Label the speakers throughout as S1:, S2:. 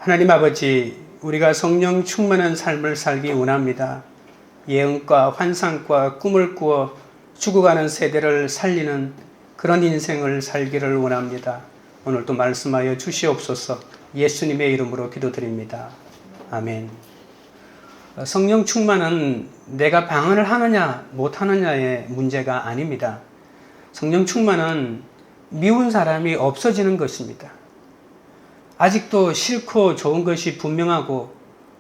S1: 하나님 아버지, 우리가 성령 충만한 삶을 살기 원합니다. 예언과 환상과 꿈을 꾸어 죽어가는 세대를 살리는 그런 인생을 살기를 원합니다. 오늘도 말씀하여 주시옵소서. 예수님의 이름으로 기도드립니다. 아멘. 성령 충만은 내가 방언을 하느냐 못하느냐의 문제가 아닙니다. 성령 충만은 미운 사람이 없어지는 것입니다. 아직도 싫고 좋은 것이 분명하고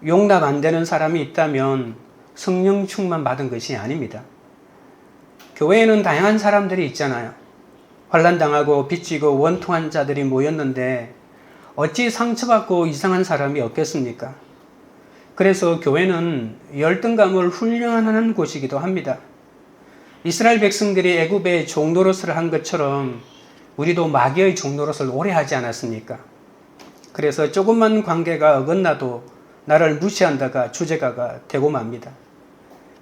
S1: 용납 안 되는 사람이 있다면 성령 충만 받은 것이 아닙니다. 교회에는 다양한 사람들이 있잖아요. 환난당하고 빚지고 원통한 자들이 모였는데 어찌 상처받고 이상한 사람이 없겠습니까? 그래서 교회는 열등감을 훈련하는 곳이기도 합니다. 이스라엘 백성들이 애굽의 종노릇을 한 것처럼 우리도 마귀의 종노릇을 오래 하지 않았습니까? 그래서 조금만 관계가 어긋나도 나를 무시한다가 주제가가 되고 맙니다.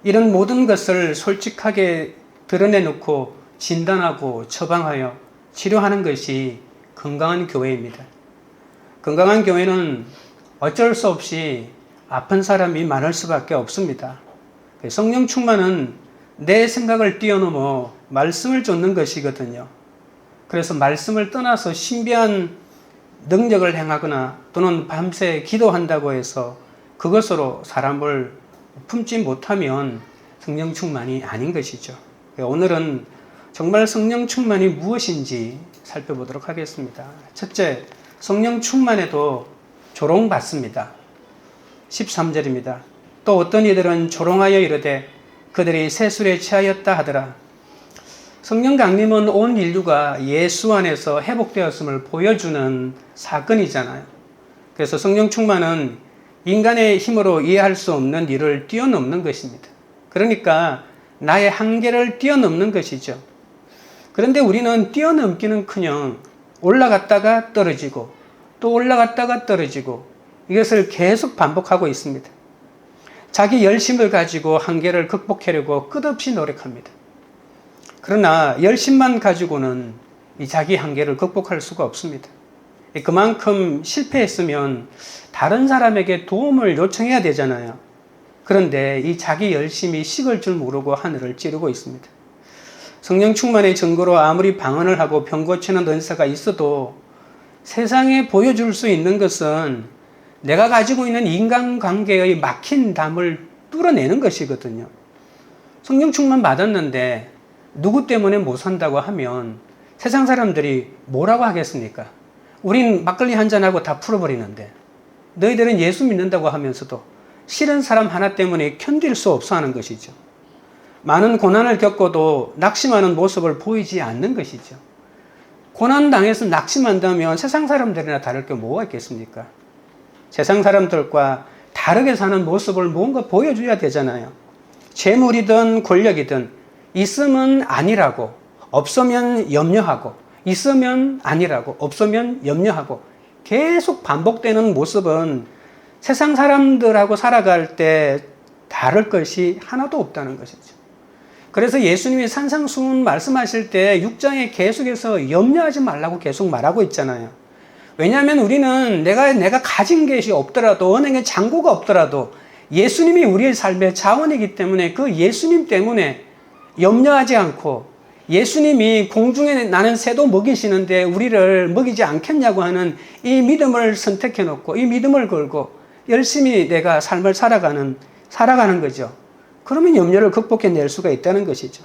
S1: 이런 모든 것을 솔직하게 드러내놓고 진단하고 처방하여 치료하는 것이 건강한 교회입니다. 건강한 교회는 어쩔 수 없이 아픈 사람이 많을 수밖에 없습니다. 성령 충만은 내 생각을 뛰어넘어 말씀을 쫓는 것이거든요. 그래서 말씀을 떠나서 신비한 능력을 행하거나 또는 밤새 기도한다고 해서 그것으로 사람을 품지 못하면 성령 충만이 아닌 것이죠. 오늘은 정말 성령 충만이 무엇인지 살펴보도록 하겠습니다. 첫째, 성령 충만에도 조롱받습니다. 13절입니다. 또 어떤 이들은 조롱하여 이르되 그들이 세술에 취하였다 하더라. 성령 강림은 온 인류가 예수 안에서 회복되었음을 보여주는 사건이잖아요. 그래서 성령 충만은 인간의 힘으로 이해할 수 없는 일을 뛰어넘는 것입니다. 그러니까 나의 한계를 뛰어넘는 것이죠. 그런데 우리는 뛰어넘기는커녕 올라갔다가 떨어지고 또 올라갔다가 떨어지고 이것을 계속 반복하고 있습니다. 자기 열심을 가지고 한계를 극복하려고 끝없이 노력합니다. 그러나 열심만 가지고는 이 자기 한계를 극복할 수가 없습니다. 그만큼 실패했으면 다른 사람에게 도움을 요청해야 되잖아요. 그런데 이 자기 열심이 식을 줄 모르고 하늘을 찌르고 있습니다. 성령 충만의 증거로 아무리 방언을 하고 병 고치는 은사가 있어도 세상에 보여줄 수 있는 것은 내가 가지고 있는 인간관계의 막힌 담을 뚫어내는 것이거든요. 성령 충만 받았는데 누구 때문에 못 산다고 하면 세상 사람들이 뭐라고 하겠습니까? 우린 막걸리 한잔하고 다 풀어버리는데 너희들은 예수 믿는다고 하면서도 싫은 사람 하나 때문에 견딜 수 없어 하는 것이죠. 많은 고난을 겪어도 낙심하는 모습을 보이지 않는 것이죠. 고난당해서 낙심한다면 세상 사람들이나 다를 게 뭐가 있겠습니까? 세상 사람들과 다르게 사는 모습을 뭔가 보여줘야 되잖아요. 재물이든 권력이든 있으면 아니라고, 없으면 염려하고, 있으면 아니라고, 없으면 염려하고 계속 반복되는 모습은 세상 사람들하고 살아갈 때 다를 것이 하나도 없다는 것이죠. 그래서 예수님이 산상수훈 말씀하실 때 6장에 계속해서 염려하지 말라고 계속 말하고 있잖아요. 왜냐하면 우리는 내가 가진 것이 없더라도, 은행에 잔고가 없더라도 예수님이 우리의 삶의 자원이기 때문에 그 예수님 때문에 염려하지 않고 예수님이 공중에 나는 새도 먹이시는데 우리를 먹이지 않겠냐고 하는 이 믿음을 선택해 놓고 이 믿음을 걸고 열심히 내가 삶을 살아가는 거죠. 그러면 염려를 극복해낼 수가 있다는 것이죠.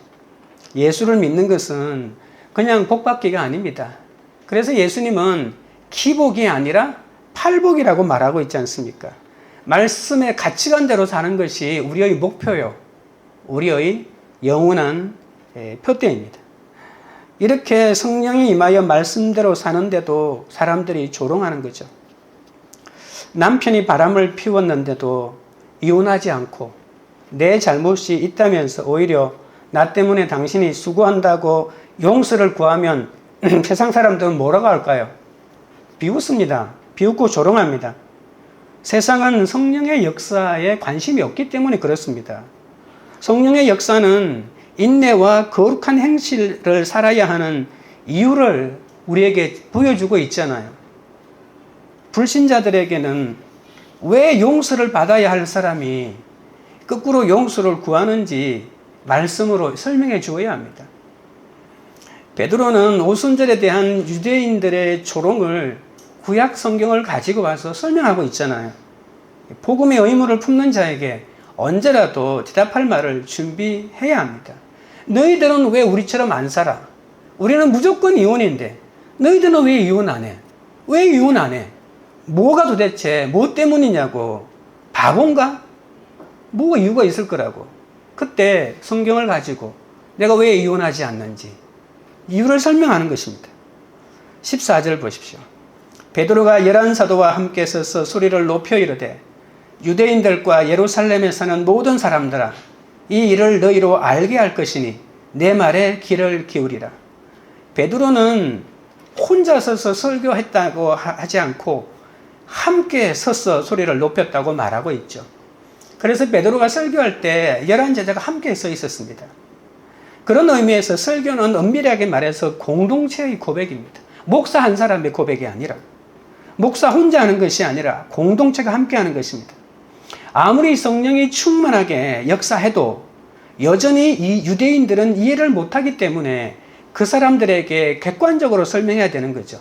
S1: 예수를 믿는 것은 그냥 복받기가 아닙니다. 그래서 예수님은 기복이 아니라 팔복이라고 말하고 있지 않습니까? 말씀의 가치관대로 사는 것이 우리의 목표요. 우리의 영원한 표대입니다. 이렇게 성령이 임하여 말씀대로 사는데도 사람들이 조롱하는 거죠. 남편이 바람을 피웠는데도 이혼하지 않고 내 잘못이 있다면서 오히려 나 때문에 당신이 수고한다고 용서를 구하면 세상 사람들은 뭐라고 할까요? 비웃습니다. 비웃고 조롱합니다. 세상은 성령의 역사에 관심이 없기 때문에 그렇습니다. 성령의 역사는 인내와 거룩한 행실을 살아야 하는 이유를 우리에게 보여주고 있잖아요. 불신자들에게는 왜 용서를 받아야 할 사람이 거꾸로 용서를 구하는지 말씀으로 설명해 주어야 합니다. 베드로는 오순절에 대한 유대인들의 조롱을 구약 성경을 가지고 와서 설명하고 있잖아요. 복음의 의무를 품는 자에게 언제라도 대답할 말을 준비해야 합니다. 너희들은 왜 우리처럼 안 살아? 우리는 무조건 이혼인데 너희들은 왜 이혼 안 해? 왜 이혼 안 해? 뭐가 도대체 뭐 때문이냐고. 바본가? 뭐가 이유가 있을 거라고. 그때 성경을 가지고 내가 왜 이혼하지 않는지 이유를 설명하는 것입니다. 14절 보십시오. 베드로가 열한 사도와 함께 서서 소리를 높여 이르되 유대인들과 예루살렘에 사는 모든 사람들아 이 일을 너희로 알게 할 것이니 내 말에 귀를 기울이라. 베드로는 혼자 서서 설교했다고 하지 않고 함께 서서 소리를 높였다고 말하고 있죠. 그래서 베드로가 설교할 때 11제자가 함께 서 있었습니다. 그런 의미에서 설교는 엄밀하게 말해서 공동체의 고백입니다. 목사 한 사람의 고백이 아니라, 목사 혼자 하는 것이 아니라 공동체가 함께 하는 것입니다. 아무리 성령이 충만하게 역사해도 여전히 이 유대인들은 이해를 못하기 때문에 그 사람들에게 객관적으로 설명해야 되는 거죠.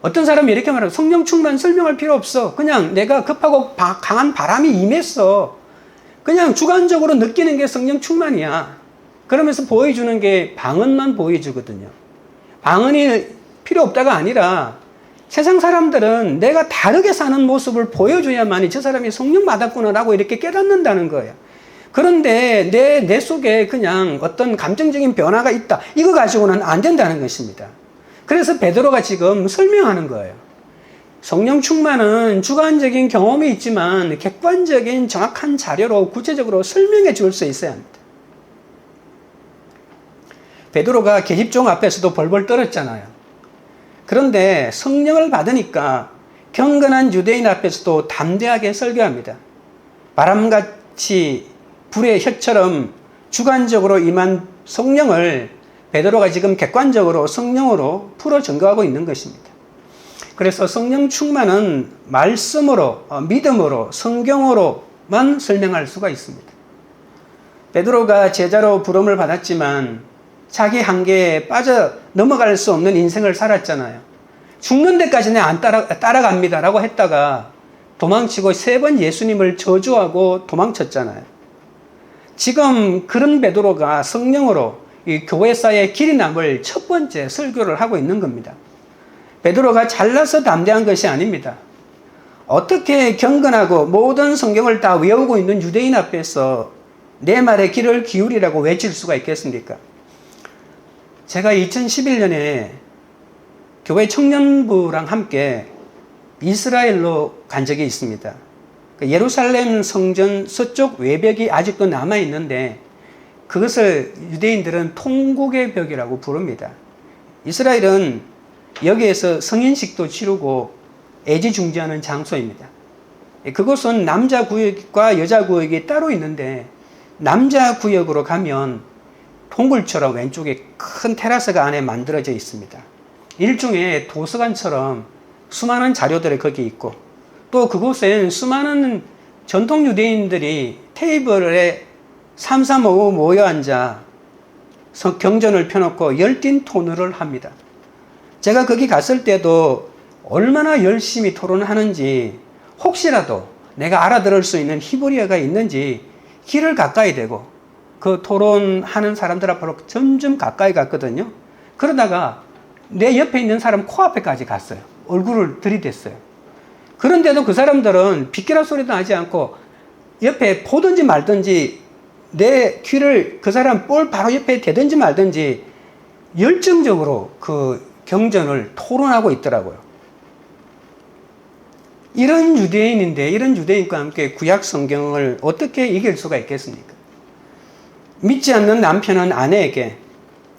S1: 어떤 사람이 이렇게 말하고 성령 충만 설명할 필요 없어. 그냥 내가 급하고 강한 바람이 임했어. 그냥 주관적으로 느끼는 게 성령 충만이야. 그러면서 보여주는 게 방언만 보여주거든요. 방언이 필요 없다가 아니라 세상 사람들은 내가 다르게 사는 모습을 보여줘야만이 저 사람이 성령 받았구나라고 이렇게 깨닫는다는 거예요. 그런데 내 속에 그냥 어떤 감정적인 변화가 있다. 이거 가지고는 안 된다는 것입니다. 그래서 베드로가 지금 설명하는 거예요. 성령 충만은 주관적인 경험이 있지만 객관적인 정확한 자료로 구체적으로 설명해 줄 수 있어야 합니다. 베드로가 계집종 앞에서도 벌벌 떨었잖아요. 그런데 성령을 받으니까 경건한 유대인 앞에서도 담대하게 설교합니다. 바람같이 불의 혀처럼 주관적으로 임한 성령을 베드로가 지금 객관적으로 성령으로 풀어 증거하고 있는 것입니다. 그래서 성령 충만은 말씀으로, 믿음으로, 성경으로만 설명할 수가 있습니다. 베드로가 제자로 부름을 받았지만 자기 한계에 빠져 넘어갈 수 없는 인생을 살았잖아요. 죽는 데까지 안 따라갑니다 라고 했다가 도망치고 3번 예수님을 저주하고 도망쳤잖아요. 지금 그런 베드로가 성령으로 이 교회사의 길이 남을 첫 번째 설교를 하고 있는 겁니다. 베드로가 잘나서 담대한 것이 아닙니다. 어떻게 경건하고 모든 성경을 다 외우고 있는 유대인 앞에서 내 말에 귀를 기울이라고 외칠 수가 있겠습니까? 제가 2011년에 교회 청년부랑 함께 이스라엘로 간 적이 있습니다. 예루살렘 성전 서쪽 외벽이 아직도 남아있는데 그것을 유대인들은 통곡의 벽이라고 부릅니다. 이스라엘은 여기에서 성인식도 치르고 애지중지하는 장소입니다. 그곳은 남자 구역과 여자 구역이 따로 있는데 남자 구역으로 가면 동굴처럼 왼쪽에 큰 테라스가 안에 만들어져 있습니다. 일종의 도서관처럼 수많은 자료들이 거기 있고 또 그곳엔 수많은 전통 유대인들이 테이블에 삼삼오오 모여 앉아 경전을 펴놓고 열띤 토론을 합니다. 제가 거기 갔을 때도 얼마나 열심히 토론하는지 혹시라도 내가 알아들을 수 있는 히브리어가 있는지 귀를 가까이 대고 그 토론하는 사람들 앞으로 점점 가까이 갔거든요. 그러다가 내 옆에 있는 사람 코앞에까지 갔어요. 얼굴을 들이댔어요. 그런데도 그 사람들은 비키라 소리도 나지 않고 옆에 보든지 말든지 내 귀를 그 사람 볼 바로 옆에 대든지 말든지 열정적으로 그 경전을 토론하고 있더라고요. 이런 유대인인데 이런 유대인과 함께 구약 성경을 어떻게 이길 수가 있겠습니까? 믿지 않는 남편은 아내에게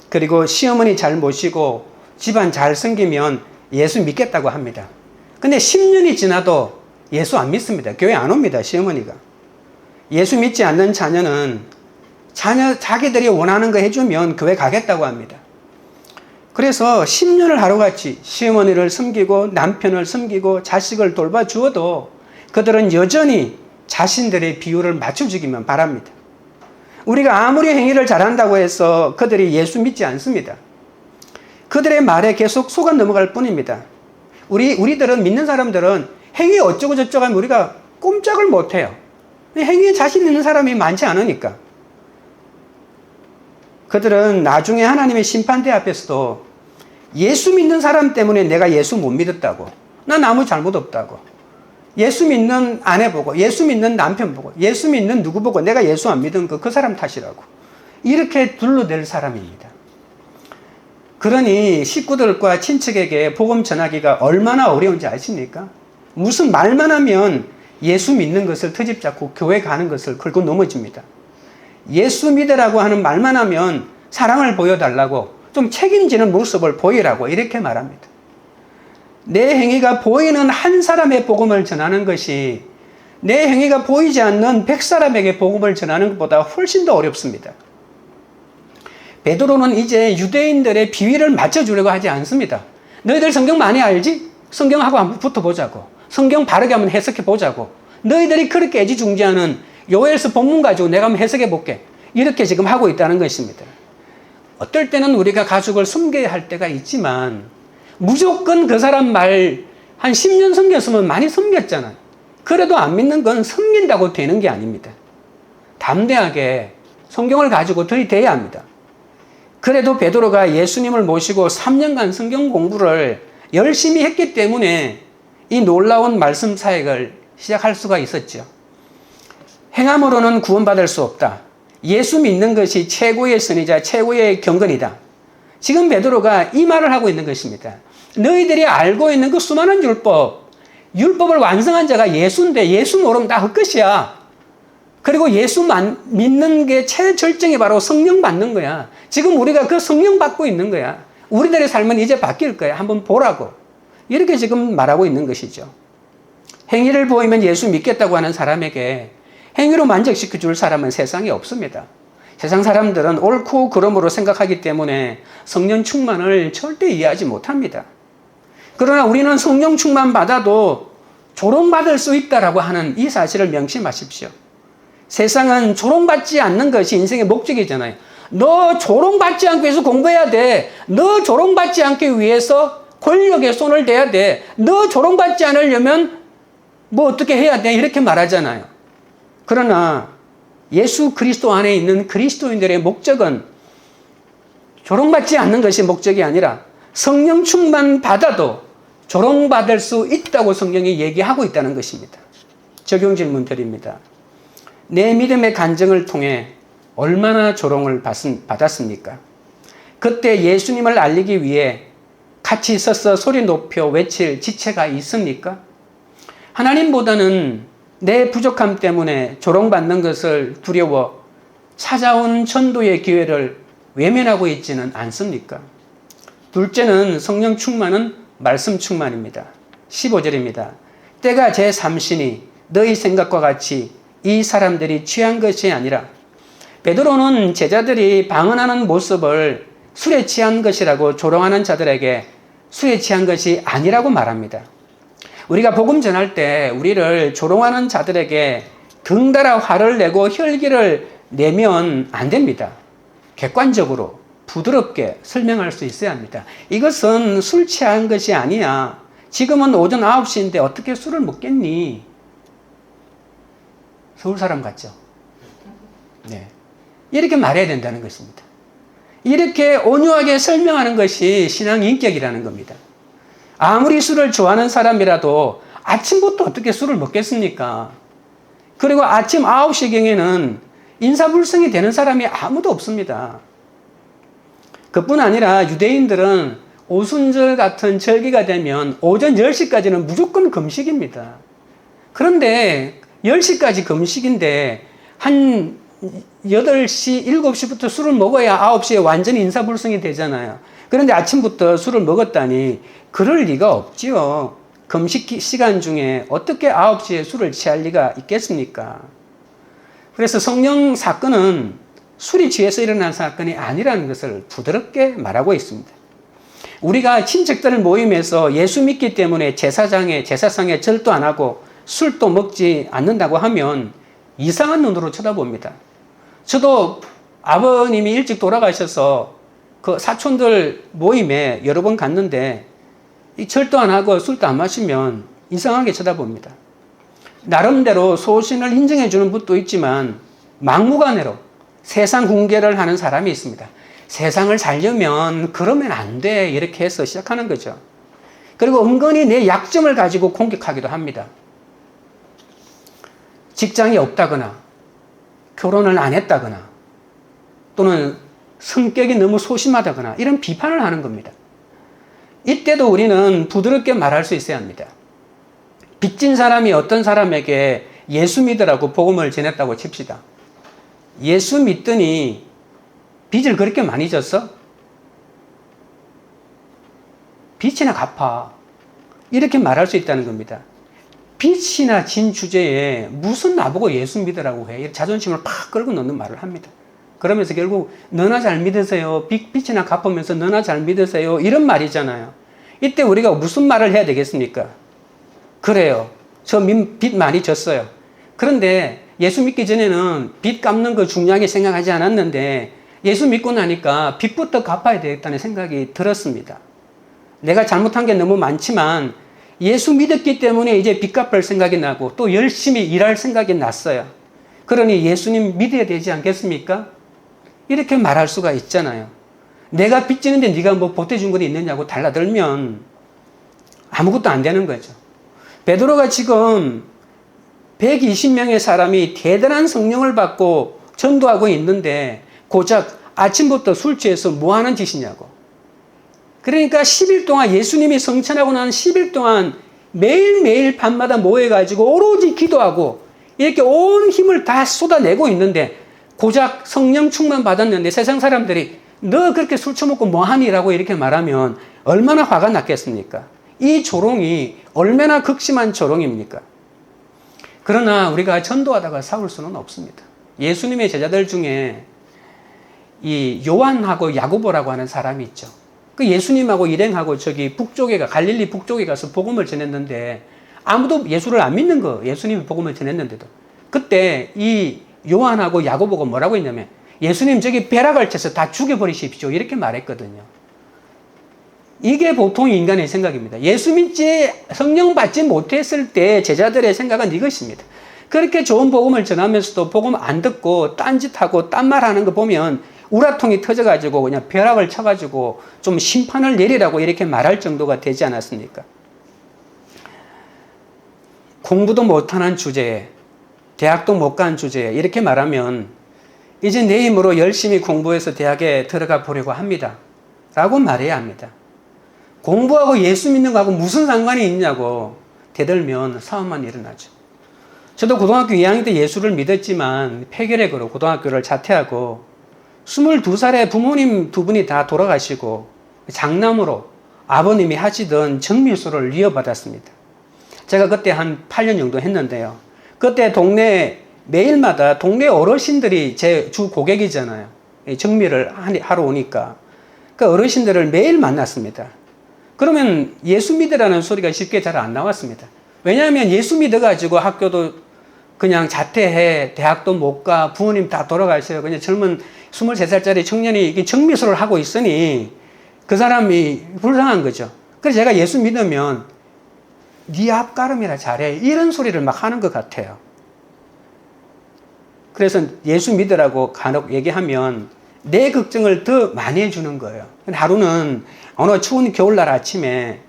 S1: 그리고 시어머니 잘 모시고 집안 잘 섬기면 예수 믿겠다고 합니다. 근데 10년이 지나도 예수 안 믿습니다. 교회 안 옵니다. 시어머니가. 예수 믿지 않는 자녀는 자기들이 원하는 거 해주면 교회 가겠다고 합니다. 그래서 10년을 하루같이 시어머니를 섬기고 남편을 섬기고 자식을 돌봐주어도 그들은 여전히 자신들의 비율을 맞춰주기만 바랍니다. 우리가 아무리 행위를 잘한다고 해서 그들이 예수 믿지 않습니다. 그들의 말에 계속 속아 넘어갈 뿐입니다. 우리들은, 믿는 사람들은 행위 어쩌고 저쩌고 하면 우리가 꼼짝을 못해요. 행위에 자신 있는 사람이 많지 않으니까. 그들은 나중에 하나님의 심판대 앞에서도 예수 믿는 사람 때문에 내가 예수 못 믿었다고, 난 아무 잘못 없다고, 예수 믿는 아내 보고, 예수 믿는 남편 보고, 예수 믿는 누구 보고 내가 예수 안 믿은 그 사람 탓이라고, 이렇게 둘러댈 사람입니다. 그러니 식구들과 친척에게 복음 전하기가 얼마나 어려운지 아십니까? 무슨 말만 하면 예수 믿는 것을 트집 잡고 교회 가는 것을 긁고 넘어집니다. 예수 믿으라고 하는 말만 하면 사랑을 보여달라고, 좀 책임지는 모습을 보이라고 이렇게 말합니다. 내 행위가 보이는 한 사람의 복음을 전하는 것이 내 행위가 보이지 않는 100사람에게 복음을 전하는 것보다 훨씬 더 어렵습니다. 베드로는 이제 유대인들의 비위를 맞춰주려고 하지 않습니다. 너희들 성경 많이 알지? 성경하고 한번 붙어보자고. 성경 바르게 한번 해석해 보자고. 너희들이 그렇게 애지중지하는 요엘서 본문 가지고 내가 한번 해석해 볼게. 이렇게 지금 하고 있다는 것입니다. 어떨 때는 우리가 가족을 섬겨야 할 때가 있지만 무조건 그 사람 말 한 10년 섬겼으면 많이 섬겼잖아요. 그래도 안 믿는 건 섬긴다고 되는 게 아닙니다. 담대하게 성경을 가지고 들이대야 합니다. 그래도 베드로가 예수님을 모시고 3년간 성경 공부를 열심히 했기 때문에 이 놀라운 말씀 사역을 시작할 수가 있었죠. 행함으로는 구원받을 수 없다. 예수 믿는 것이 최고의 선이자 최고의 경건이다. 지금 베드로가 이 말을 하고 있는 것입니다. 너희들이 알고 있는 그 수많은 율법을 완성한 자가 예수인데 예수 모르면 다 헛것이야. 그리고 예수 믿는 게 최절정이 바로 성령 받는 거야. 지금 우리가 그 성령 받고 있는 거야. 우리들의 삶은 이제 바뀔 거야. 한번 보라고. 이렇게 지금 말하고 있는 것이죠. 행위를 보이면 예수 믿겠다고 하는 사람에게 행위로 만족시켜 줄 사람은 세상에 없습니다. 세상 사람들은 옳고 그름으로 생각하기 때문에 성령 충만을 절대 이해하지 못합니다. 그러나 우리는 성령 충만 받아도 조롱받을 수 있다라고 하는 이 사실을 명심하십시오. 세상은 조롱받지 않는 것이 인생의 목적이잖아요. 너 조롱받지 않기 위해서 공부해야 돼. 너 조롱받지 않기 위해서 권력에 손을 대야 돼. 너 조롱받지 않으려면 뭐 어떻게 해야 돼. 이렇게 말하잖아요. 그러나 예수 그리스도 안에 있는 그리스도인들의 목적은 조롱받지 않는 것이 목적이 아니라 성령 충만 받아도 조롱받을 수 있다고 성경이 얘기하고 있다는 것입니다. 적용 질문 드립니다. 내 믿음의 간증을 통해 얼마나 조롱을 받았습니까? 그때 예수님을 알리기 위해 같이 서서 소리 높여 외칠 지체가 있습니까? 하나님보다는 내 부족함 때문에 조롱받는 것을 두려워 찾아온 전도의 기회를 외면하고 있지는 않습니까? 둘째는 성령 충만은 말씀 충만입니다. 15절입니다. 때가 제3시니 너희 생각과 같이 이 사람들이 취한 것이 아니라, 베드로는 제자들이 방언하는 모습을 술에 취한 것이라고 조롱하는 자들에게 술에 취한 것이 아니라고 말합니다. 우리가 복음 전할 때 우리를 조롱하는 자들에게 덩달아 화를 내고 혈기를 내면 안 됩니다. 객관적으로 부드럽게 설명할 수 있어야 합니다. 이것은 술 취한 것이 아니야. 지금은 오전 9시인데 어떻게 술을 먹겠니? 서울 사람 같죠? 네. 이렇게 말해야 된다는 것입니다. 이렇게 온유하게 설명하는 것이 신앙 인격이라는 겁니다. 아무리 술을 좋아하는 사람이라도 아침부터 어떻게 술을 먹겠습니까? 그리고 아침 9시경에는 인사불성이 되는 사람이 아무도 없습니다. 그뿐 아니라 유대인들은 오순절 같은 절기가 되면 오전 10시까지는 무조건 금식입니다. 그런데 10시까지 금식인데 한 8시, 7시부터 술을 먹어야 9시에 완전히 인사불성이 되잖아요. 그런데 아침부터 술을 먹었다니 그럴 리가 없지요. 금식 시간 중에 어떻게 9시에 술을 취할 리가 있겠습니까? 그래서 성령 사건은 술이 취해서 일어난 사건이 아니라는 것을 부드럽게 말하고 있습니다. 우리가 친척들 모임에서 예수 믿기 때문에 제사상에 절도 안 하고 술도 먹지 않는다고 하면 이상한 눈으로 쳐다봅니다. 저도 아버님이 일찍 돌아가셔서 그 사촌들 모임에 여러 번 갔는데 절도 안 하고 술도 안 마시면 이상하게 쳐다봅니다. 나름대로 소신을 인정해 주는 분도 있지만 막무가내로 세상 훈계를 하는 사람이 있습니다. 세상을 살려면 그러면 안 돼 이렇게 해서 시작하는 거죠. 그리고 은근히 내 약점을 가지고 공격하기도 합니다. 직장이 없다거나 결혼을 안 했다거나 또는 성격이 너무 소심하다거나 이런 비판을 하는 겁니다. 이때도 우리는 부드럽게 말할 수 있어야 합니다. 빚진 사람이 어떤 사람에게 예수 믿으라고 복음을 전했다고 칩시다. 예수 믿더니 빚을 그렇게 많이 졌어? 빚이나 갚아. 이렇게 말할 수 있다는 겁니다. 빚이나 진 주제에 무슨 나보고 예수 믿으라고 해. 자존심을 팍 끌고 넣는 말을 합니다. 그러면서 결국 너나 잘 믿으세요. 빚이나 갚으면서 너나 잘 믿으세요. 이런 말이잖아요. 이때 우리가 무슨 말을 해야 되겠습니까? 그래요. 저 빚 많이 졌어요. 그런데 예수 믿기 전에는 빚 갚는 거 중요하게 생각하지 않았는데 예수 믿고 나니까 빚부터 갚아야 되겠다는 생각이 들었습니다. 내가 잘못한 게 너무 많지만 예수 믿었기 때문에 이제 빚 갚을 생각이 나고 또 열심히 일할 생각이 났어요. 그러니 예수님 믿어야 되지 않겠습니까? 이렇게 말할 수가 있잖아요. 내가 빚지는데 네가 뭐 보태준 건 있느냐고 달라들면 아무것도 안 되는 거죠. 베드로가 지금 120명의 사람이 대단한 성령을 받고 전도하고 있는데 고작 아침부터 술 취해서 뭐 하는 짓이냐고. 그러니까 10일 동안 예수님이 성천하고 난 10일 동안 매일매일 밤마다 모여가지고 오로지 기도하고 이렇게 온 힘을 다 쏟아내고 있는데 고작 성령 충만 받았는데 세상 사람들이 너 그렇게 술 처먹고 뭐하니? 라고 이렇게 말하면 얼마나 화가 났겠습니까? 이 조롱이 얼마나 극심한 조롱입니까? 그러나 우리가 전도하다가 싸울 수는 없습니다. 예수님의 제자들 중에 이 요한하고 야고보라고 하는 사람이 있죠. 그 예수님하고 일행하고 저기 갈릴리 북쪽에 가서 복음을 전했는데 아무도 예수를 안 믿는 거, 예수님이 복음을 전했는데도. 그때 이 요한하고 야고보가 뭐라고 했냐면 예수님 저기 벼락을 쳐서 다 죽여버리십시오. 이렇게 말했거든요. 이게 보통 인간의 생각입니다. 예수 믿지 성령 받지 못했을 때 제자들의 생각은 이것입니다. 그렇게 좋은 복음을 전하면서도 복음 안 듣고 딴짓하고 딴말하는 거 보면 우라통이 터져가지고 그냥 벼락을 쳐가지고 좀 심판을 내리라고 이렇게 말할 정도가 되지 않았습니까? 공부도 못하는 주제에 대학도 못 간 주제에 이렇게 말하면 이제 내 힘으로 열심히 공부해서 대학에 들어가 보려고 합니다. 라고 말해야 합니다. 공부하고 예수 믿는 거하고 무슨 상관이 있냐고 대들면 싸움만 일어나죠. 저도 고등학교 2학년 때 예수를 믿었지만 폐결핵으로 고등학교를 자퇴하고 22살에 부모님 두 분이 다 돌아가시고 장남으로 아버님이 하시던 정밀소를 이어받았습니다. 제가 그때 한 8년 정도 했는데요. 그때 매일마다 동네 어르신들이 제 주 고객이잖아요. 정밀을 하러 오니까. 그 어르신들을 매일 만났습니다. 그러면 예수 믿으라는 소리가 쉽게 잘 안 나왔습니다. 왜냐하면 예수 믿어가지고 학교도 그냥 자퇴해, 대학도 못 가, 부모님 다 돌아가셔요. 그냥 젊은 23살짜리 청년이 정미소를 하고 있으니 그 사람이 불쌍한 거죠. 그래서 제가 예수 믿으면 네 앞가름이라 잘해. 이런 소리를 막 하는 것 같아요. 그래서 예수 믿으라고 간혹 얘기하면 내 걱정을 더 많이 해주는 거예요. 하루는 어느 추운 겨울날 아침에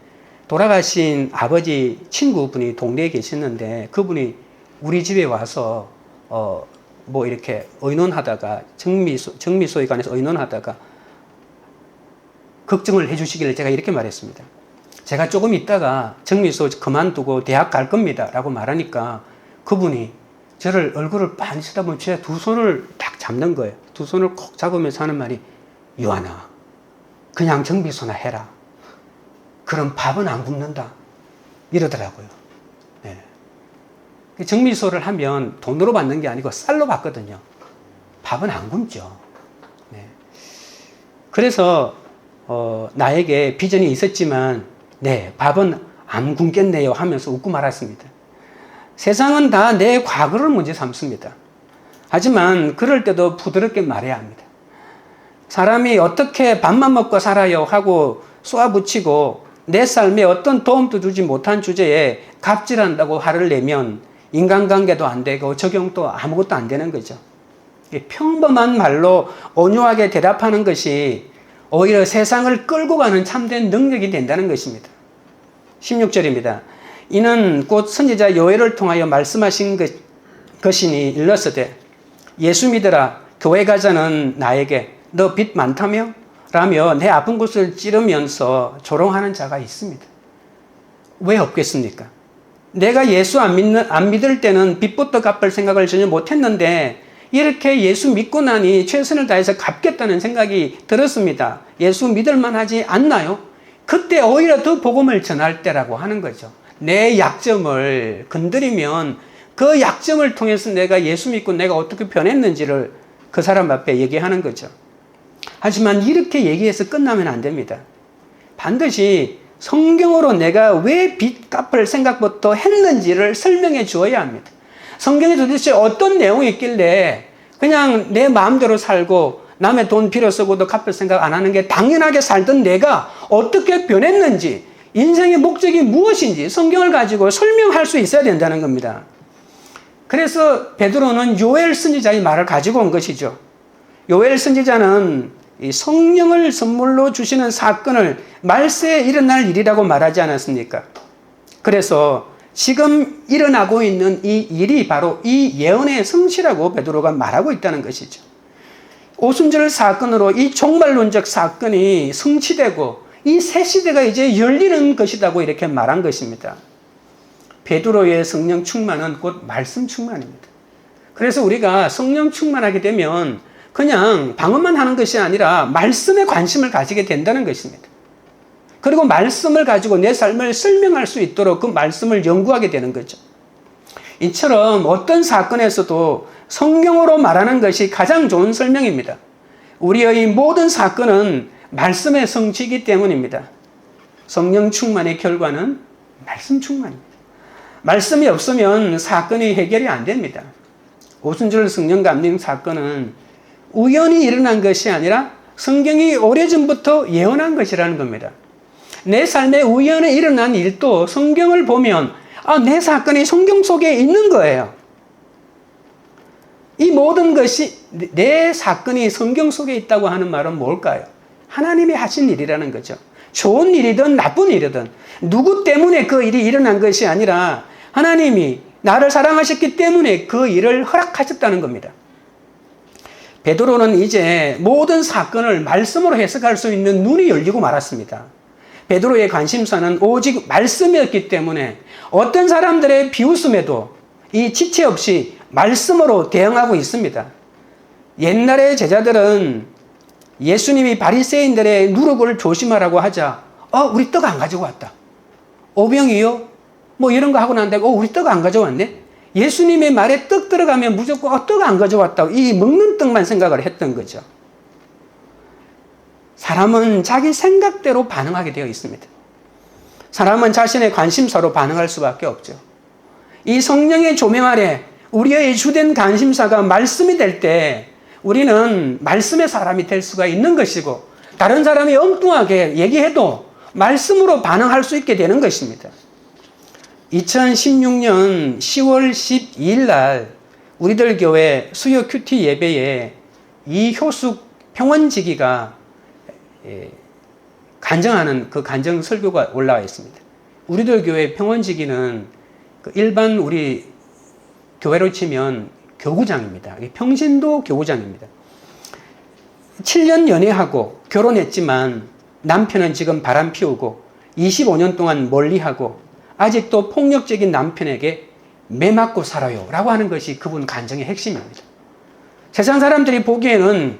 S1: 돌아가신 아버지 친구분이 동네에 계셨는데 그분이 우리 집에 와서 뭐 이렇게 의논하다가 정미소에 관해서 의논하다가 걱정을 해주시기를 제가 이렇게 말했습니다. 제가 조금 있다가 정미소 그만두고 대학 갈 겁니다. 라고 말하니까 그분이 저를 얼굴을 빤히 쳐다보면 제 두 손을 딱 잡는 거예요. 두 손을 콕 잡으면서 하는 말이 요한아 그냥 정미소나 해라. 그럼 밥은 안 굶는다. 이러더라고요. 네. 정미소를 하면 돈으로 받는 게 아니고 쌀로 받거든요. 밥은 안 굶죠. 네. 그래서 나에게 비전이 있었지만 네, 밥은 안 굶겠네요 하면서 웃고 말았습니다. 세상은 다 내 과거를 문제 삼습니다. 하지만 그럴 때도 부드럽게 말해야 합니다. 사람이 어떻게 밥만 먹고 살아요 하고 쏘아붙이고 내 삶에 어떤 도움도 주지 못한 주제에 갑질한다고 화를 내면 인간관계도 안 되고 적용도 아무것도 안 되는 거죠. 평범한 말로 온유하게 대답하는 것이 오히려 세상을 끌고 가는 참된 능력이 된다는 것입니다. 16절입니다. 이는 곧 선지자 요엘을 통하여 말씀하신 것이니 일러스되 예수 믿으라 교회 가자는 나에게 너 빚 많다며? 라며 내 아픈 곳을 찌르면서 조롱하는 자가 있습니다. 왜 없겠습니까? 내가 예수 안 믿을 때는 빚부터 갚을 생각을 전혀 못했는데 이렇게 예수 믿고 나니 최선을 다해서 갚겠다는 생각이 들었습니다. 예수 믿을 만하지 않나요? 그때 오히려 더 복음을 전할 때라고 하는 거죠. 내 약점을 건드리면 그 약점을 통해서 내가 예수 믿고 내가 어떻게 변했는지를 그 사람 앞에 얘기하는 거죠. 하지만 이렇게 얘기해서 끝나면 안 됩니다. 반드시 성경으로 내가 왜 빚 갚을 생각부터 했는지를 설명해 주어야 합니다. 성경에 도대체 어떤 내용이 있길래 그냥 내 마음대로 살고 남의 돈 빌어 쓰고도 갚을 생각 안 하는 게 당연하게 살던 내가 어떻게 변했는지 인생의 목적이 무엇인지 성경을 가지고 설명할 수 있어야 된다는 겁니다. 그래서 베드로는 요엘 선지자의 말을 가지고 온 것이죠. 요엘 선지자는 이 성령을 선물로 주시는 사건을 말세에 일어날 일이라고 말하지 않았습니까? 그래서 지금 일어나고 있는 이 일이 바로 이 예언의 성취라고 베드로가 말하고 있다는 것이죠. 오순절 사건으로 이 종말론적 사건이 성취되고 이 새 시대가 이제 열리는 것이라고 이렇게 말한 것입니다. 베드로의 성령 충만은 곧 말씀 충만입니다. 그래서 우리가 성령 충만하게 되면 그냥 방언만 하는 것이 아니라 말씀에 관심을 가지게 된다는 것입니다. 그리고 말씀을 가지고 내 삶을 설명할 수 있도록 그 말씀을 연구하게 되는 거죠. 이처럼 어떤 사건에서도 성경으로 말하는 것이 가장 좋은 설명입니다. 우리의 모든 사건은 말씀의 성취이기 때문입니다. 성령 충만의 결과는 말씀 충만입니다. 말씀이 없으면 사건이 해결이 안 됩니다. 오순절 성령 감림 사건은 우연히 일어난 것이 아니라 성경이 오래전부터 예언한 것이라는 겁니다. 내 삶에 우연히 일어난 일도 성경을 보면 내 사건이 성경 속에 있는 거예요. 이 모든 것이 내 사건이 성경 속에 있다고 하는 말은 뭘까요? 하나님이 하신 일이라는 거죠. 좋은 일이든 나쁜 일이든 누구 때문에 그 일이 일어난 것이 아니라 하나님이 나를 사랑하셨기 때문에 그 일을 허락하셨다는 겁니다. 베드로는 이제 모든 사건을 말씀으로 해석할 수 있는 눈이 열리고 말았습니다. 베드로의 관심사는 오직 말씀이었기 때문에 어떤 사람들의 비웃음에도 이 지체 없이 말씀으로 대응하고 있습니다. 옛날의 제자들은 예수님이 바리새인들의 누룩을 조심하라고 하자 우리 떡 안 가지고 왔다. 오병이요? 뭐 이런 거 하고 난다고 우리 떡 안 가져왔네? 예수님의 말에 떡 들어가면 무조건 떡 안 가져왔다고 이 먹는 떡만 생각을 했던 거죠. 사람은 자기 생각대로 반응하게 되어 있습니다. 사람은 자신의 관심사로 반응할 수밖에 없죠. 이 성령의 조명 아래 우리의 주된 관심사가 말씀이 될 때 우리는 말씀의 사람이 될 수가 있는 것이고 다른 사람이 엉뚱하게 얘기해도 말씀으로 반응할 수 있게 되는 것입니다. 2016년 10월 12일 날 우리들 교회 수요 큐티 예배에 이효숙 평원지기가 간증하는 그 간증 설교가 올라와 있습니다. 우리들 교회 평원지기는 일반 우리 교회로 치면 교구장입니다. 평신도 교구장입니다. 7년 연애하고 결혼했지만 남편은 지금 바람 피우고 25년 동안 멀리하고 아직도 폭력적인 남편에게 매맞고 살아요 라고 하는 것이 그분 간증의 핵심입니다. 세상 사람들이 보기에는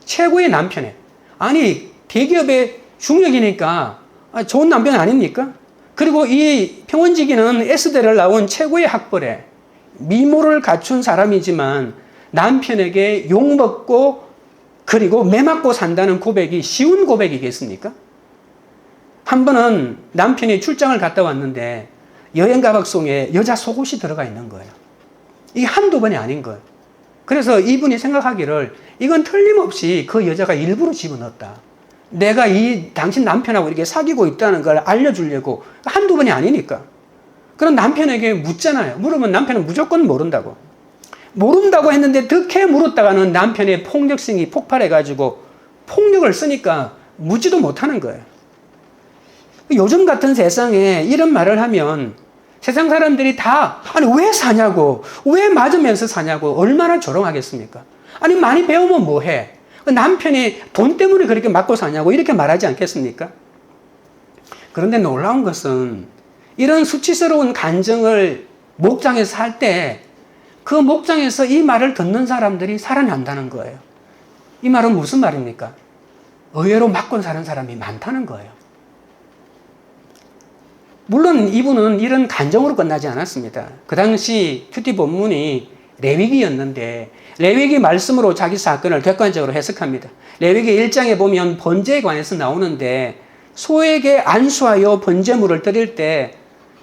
S1: 최고의 남편에 아니 대기업의 중역이니까 좋은 남편 아닙니까? 그리고 이 평원지기는 S대를 나온 최고의 학벌에 미모를 갖춘 사람이지만 남편에게 욕먹고 그리고 매 맞고 산다는 고백이 쉬운 고백이겠습니까? 한 번은 남편이 출장을 갔다 왔는데 여행 가방 속에 여자 속옷이 들어가 있는 거예요. 이게 한두 번이 아닌 거예요. 그래서 이분이 생각하기를 이건 틀림없이 그 여자가 일부러 집어넣었다. 내가 당신 남편하고 이렇게 사귀고 있다는 걸 알려주려고. 한두 번이 아니니까. 그럼 남편에게 묻잖아요. 물으면 남편은 무조건 모른다고. 모른다고 했는데 득해 물었다가는 남편의 폭력성이 폭발해가지고 폭력을 쓰니까 묻지도 못하는 거예요. 요즘 같은 세상에 이런 말을 하면 세상 사람들이 다 아니 왜 사냐고, 왜 맞으면서 사냐고, 얼마나 조롱하겠습니까? 아니 많이 배우면 뭐해? 남편이 돈 때문에 그렇게 맞고 사냐고 이렇게 말하지 않겠습니까? 그런데 놀라운 것은 이런 수치스러운 간증을 목장에서 할 때 그 목장에서 이 말을 듣는 사람들이 살아난다는 거예요. 이 말은 무슨 말입니까? 의외로 맞고 사는 사람이 많다는 거예요. 물론 이분은 이런 간정으로 끝나지 않았습니다. 그 당시 큐티 본문이 레위기였는데 레위기 말씀으로 자기 사건을 객관적으로 해석합니다. 레위기 1장에 보면 번제에 관해서 나오는데 소에게 안수하여 번제물을 드릴 때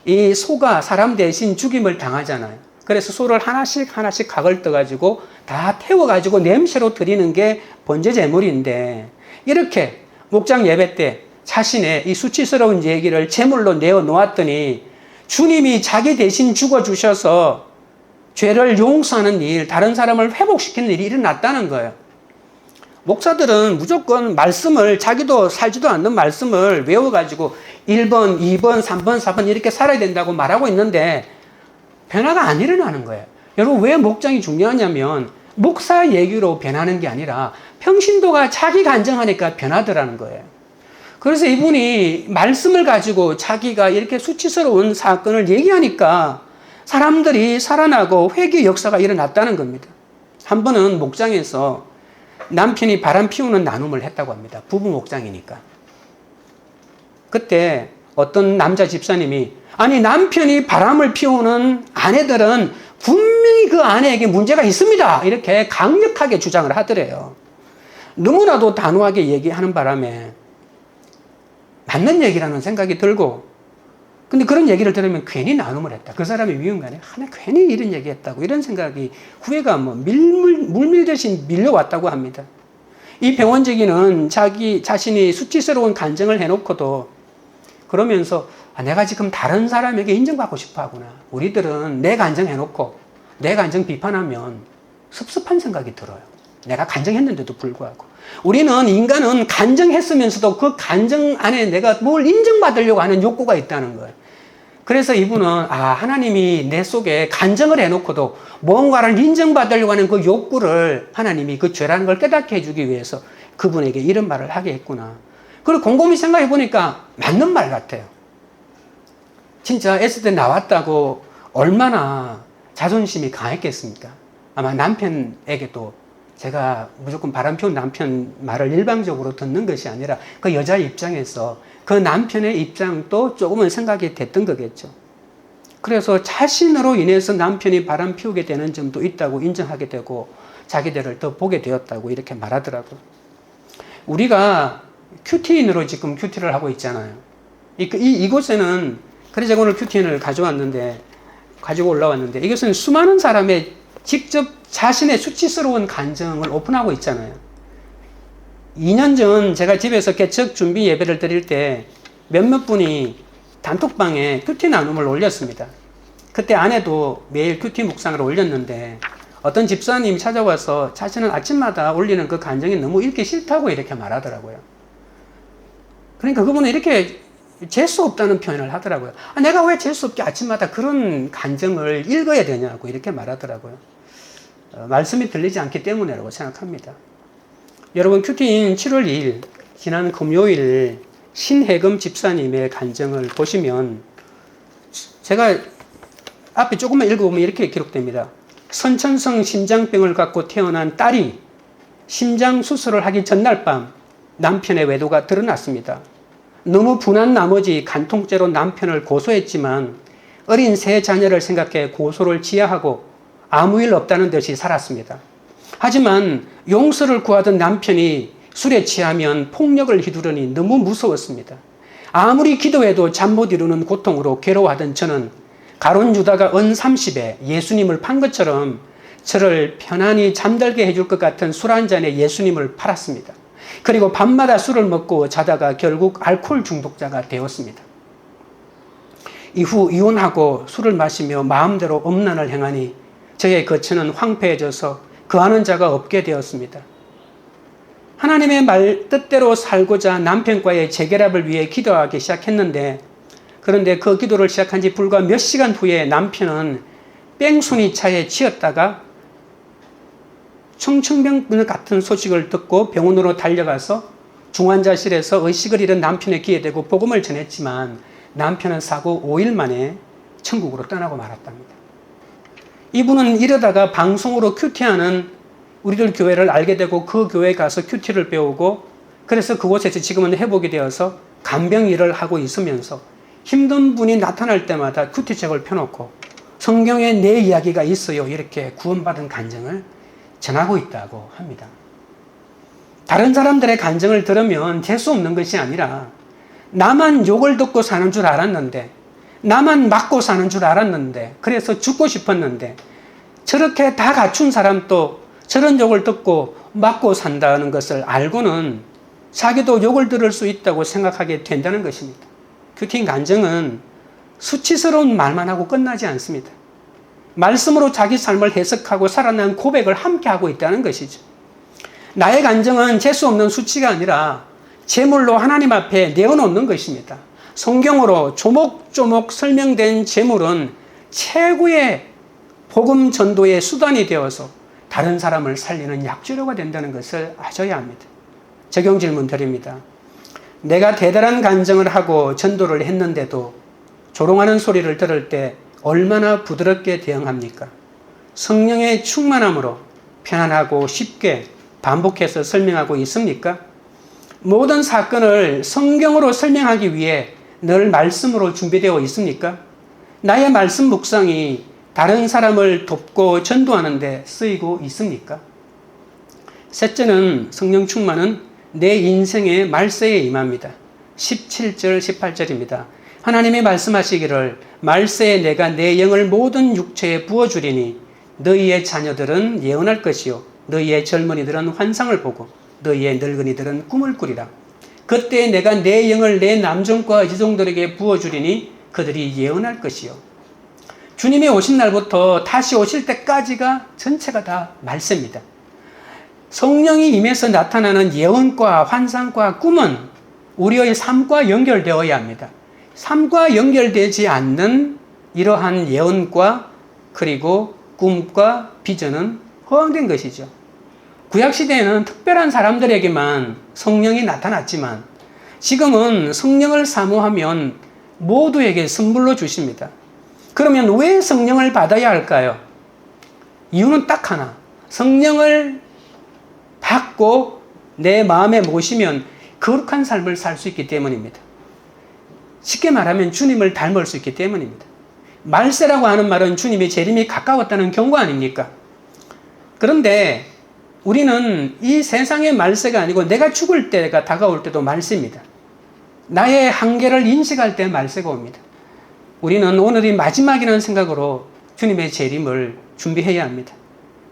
S1: 이 소가 사람 대신 죽임을 당하잖아요. 그래서 소를 하나씩 각을 떠가지고 다 태워가지고 냄새로 드리는 게 번제 제물인데 이렇게 목장 예배 때 자신의 이 수치스러운 얘기를 제물로 내어 놓았더니 주님이 자기 대신 죽어주셔서 죄를 용서하는 일, 다른 사람을 회복시키는 일이 일어났다는 거예요. 목사들은 무조건 말씀을 자기도 살지도 않는 말씀을 외워가지고 1번, 2번, 3번, 4번 이렇게 살아야 된다고 말하고 있는데 변화가 안 일어나는 거예요. 여러분 왜 목장이 중요하냐면 목사 얘기로 변하는 게 아니라 평신도가 자기 간증하니까 변하더라는 거예요. 그래서 이분이 말씀을 가지고 자기가 이렇게 수치스러운 사건을 얘기하니까 사람들이 살아나고 회개 역사가 일어났다는 겁니다. 한 번은 목장에서 남편이 바람 피우는 나눔을 했다고 합니다. 부부 목장이니까. 그때 어떤 남자 집사님이 아니 남편이 바람을 피우는 아내들은 분명히 그 아내에게 문제가 있습니다. 이렇게 강력하게 주장을 하더래요. 너무나도 단호하게 얘기하는 바람에 맞는 얘기라는 생각이 들고 근데 그런 얘기를 들으면 괜히 나눔을 했다. 그 사람이 위험간에 괜히 이런 얘기했다고 이런 생각이 후회가 물밀듯이 밀려왔다고 합니다. 이 병원지기는 자기 자신이 수치스러운 간증을 해놓고도 그러면서 내가 지금 다른 사람에게 인정받고 싶어 하구나. 우리들은 내 간증 해놓고 내 간증 비판하면 섭섭한 생각이 들어요. 내가 간증했는데도 불구하고. 우리는 인간은 간증했으면서도 그 간증 안에 내가 뭘 인정받으려고 하는 욕구가 있다는 거예요. 그래서 이분은 하나님이 내 속에 간증을 해놓고도 뭔가를 인정받으려고 하는 그 욕구를 하나님이 그 죄라는 걸 깨닫게 해주기 위해서 그분에게 이런 말을 하게 했구나. 그리고 곰곰이 생각해 보니까 맞는 말 같아요. 진짜 S대 나왔다고 얼마나 자존심이 강했겠습니까? 아마 남편에게도 제가 무조건 바람 피운 남편 말을 일방적으로 듣는 것이 아니라 그 여자 입장에서 그 남편의 입장도 조금은 생각이 됐던 거겠죠. 그래서 자신으로 인해서 남편이 바람 피우게 되는 점도 있다고 인정하게 되고 자기들을 더 보게 되었다고 이렇게 말하더라고요. 우리가 큐티인으로 지금 큐티를 하고 있잖아요. 이곳에는 그래서 제가 오늘 큐티인을 가지고 올라왔는데 이것은 수많은 사람의 직접 자신의 수치스러운 간증을 오픈하고 있잖아요. 2년 전 제가 집에서 개척 준비 예배를 드릴 때 몇몇 분이 단톡방에 큐티 나눔을 올렸습니다. 그때 아내도 매일 큐티 묵상을 올렸는데 어떤 집사님이 찾아와서 자신은 아침마다 올리는 그 간증이 너무 읽기 싫다고 이렇게 말하더라고요. 그러니까 그분은 이렇게 재수 없다는 표현을 하더라고요. 내가 왜 재수 없게 아침마다 그런 간증을 읽어야 되냐고 이렇게 말하더라고요. 말씀이 들리지 않기 때문이라고 생각합니다. 여러분 큐티인 7월 2일 지난 금요일 신혜금 집사님의 간증을 보시면 제가 앞에 조금만 읽어보면 이렇게 기록됩니다. 선천성 심장병을 갖고 태어난 딸이 심장 수술을 하기 전날 밤 남편의 외도가 드러났습니다. 너무 분한 나머지 간통죄로 남편을 고소했지만 어린 세 자녀를 생각해 고소를 지하하고 아무 일 없다는 듯이 살았습니다. 하지만 용서를 구하던 남편이 술에 취하면 폭력을 휘두르니 너무 무서웠습니다. 아무리 기도해도 잠 못 이루는 고통으로 괴로워하던 저는 가룟 유다가 은 30에 예수님을 판 것처럼 저를 편안히 잠들게 해줄 것 같은 술 한 잔에 예수님을 팔았습니다. 그리고 밤마다 술을 먹고 자다가 결국 알코올 중독자가 되었습니다. 이후 이혼하고 술을 마시며 마음대로 음란을 행하니 저의 거처는 황폐해져서 거하는 자가 없게 되었습니다. 하나님의 뜻대로 살고자 남편과의 재결합을 위해 기도하기 시작했는데, 그런데 그 기도를 시작한 지 불과 몇 시간 후에 남편은 뺑소니 차에 치였다가 청춘병 같은 소식을 듣고 병원으로 달려가서 중환자실에서 의식을 잃은 남편의 귀에 대고 복음을 전했지만 남편은 사고 5일 만에 천국으로 떠나고 말았답니다. 이분은 이러다가 방송으로 큐티하는 우리들 교회를 알게 되고 그 교회에 가서 큐티를 배우고, 그래서 그곳에서 지금은 회복이 되어서 간병 일을 하고 있으면서 힘든 분이 나타날 때마다 큐티책을 펴놓고 성경에 내 이야기가 있어요, 이렇게 구원받은 간증을 전하고 있다고 합니다. 다른 사람들의 간증을 들으면 재수 없는 것이 아니라 나만 욕을 듣고 사는 줄 알았는데, 나만 맞고 사는 줄 알았는데, 그래서 죽고 싶었는데, 저렇게 다 갖춘 사람도 저런 욕을 듣고 맞고 산다는 것을 알고는 자기도 욕을 들을 수 있다고 생각하게 된다는 것입니다. 큐티 간증은 수치스러운 말만 하고 끝나지 않습니다. 말씀으로 자기 삶을 해석하고 살아난 고백을 함께 하고 있다는 것이죠. 나의 간증은 재수 없는 수치가 아니라 제물로 하나님 앞에 내어놓는 것입니다. 성경으로 조목조목 설명된 제물은 최고의 복음 전도의 수단이 되어서 다른 사람을 살리는 약재료가 된다는 것을 아셔야 합니다. 적용 질문 드립니다. 내가 대단한 간증을 하고 전도를 했는데도 조롱하는 소리를 들을 때 얼마나 부드럽게 대응합니까? 성령의 충만함으로 편안하고 쉽게 반복해서 설명하고 있습니까? 모든 사건을 성경으로 설명하기 위해 늘 말씀으로 준비되어 있습니까? 나의 말씀 묵상이 다른 사람을 돕고 전도하는 데 쓰이고 있습니까? 셋째는 성령 충만은 내 인생의 말세에 임합니다. 17절 18절입니다. 하나님이 말씀하시기를 말세에 내가 내 영을 모든 육체에 부어주리니 너희의 자녀들은 예언할 것이요 너희의 젊은이들은 환상을 보고 너희의 늙은이들은 꿈을 꾸리라. 그때 내가 내 영을 내 남종과 여종들에게 부어주리니 그들이 예언할 것이요. 주님이 오신 날부터 다시 오실 때까지가 전체가 다 말세입니다. 성령이 임해서 나타나는 예언과 환상과 꿈은 우리의 삶과 연결되어야 합니다. 삶과 연결되지 않는 이러한 예언과 그리고 꿈과 비전은 허황된 것이죠. 구약시대에는 특별한 사람들에게만 성령이 나타났지만 지금은 성령을 사모하면 모두에게 선물로 주십니다. 그러면 왜 성령을 받아야 할까요? 이유는 딱 하나. 성령을 받고 내 마음에 모시면 거룩한 삶을 살 수 있기 때문입니다. 쉽게 말하면 주님을 닮을 수 있기 때문입니다. 말세라고 하는 말은 주님이 재림이 가까웠다는 경고 아닙니까? 그런데 우리는 이 세상의 말세가 아니고 내가 죽을 때가 다가올 때도 말세입니다. 나의 한계를 인식할 때 말세가 옵니다. 우리는 오늘이 마지막이라는 생각으로 주님의 재림을 준비해야 합니다.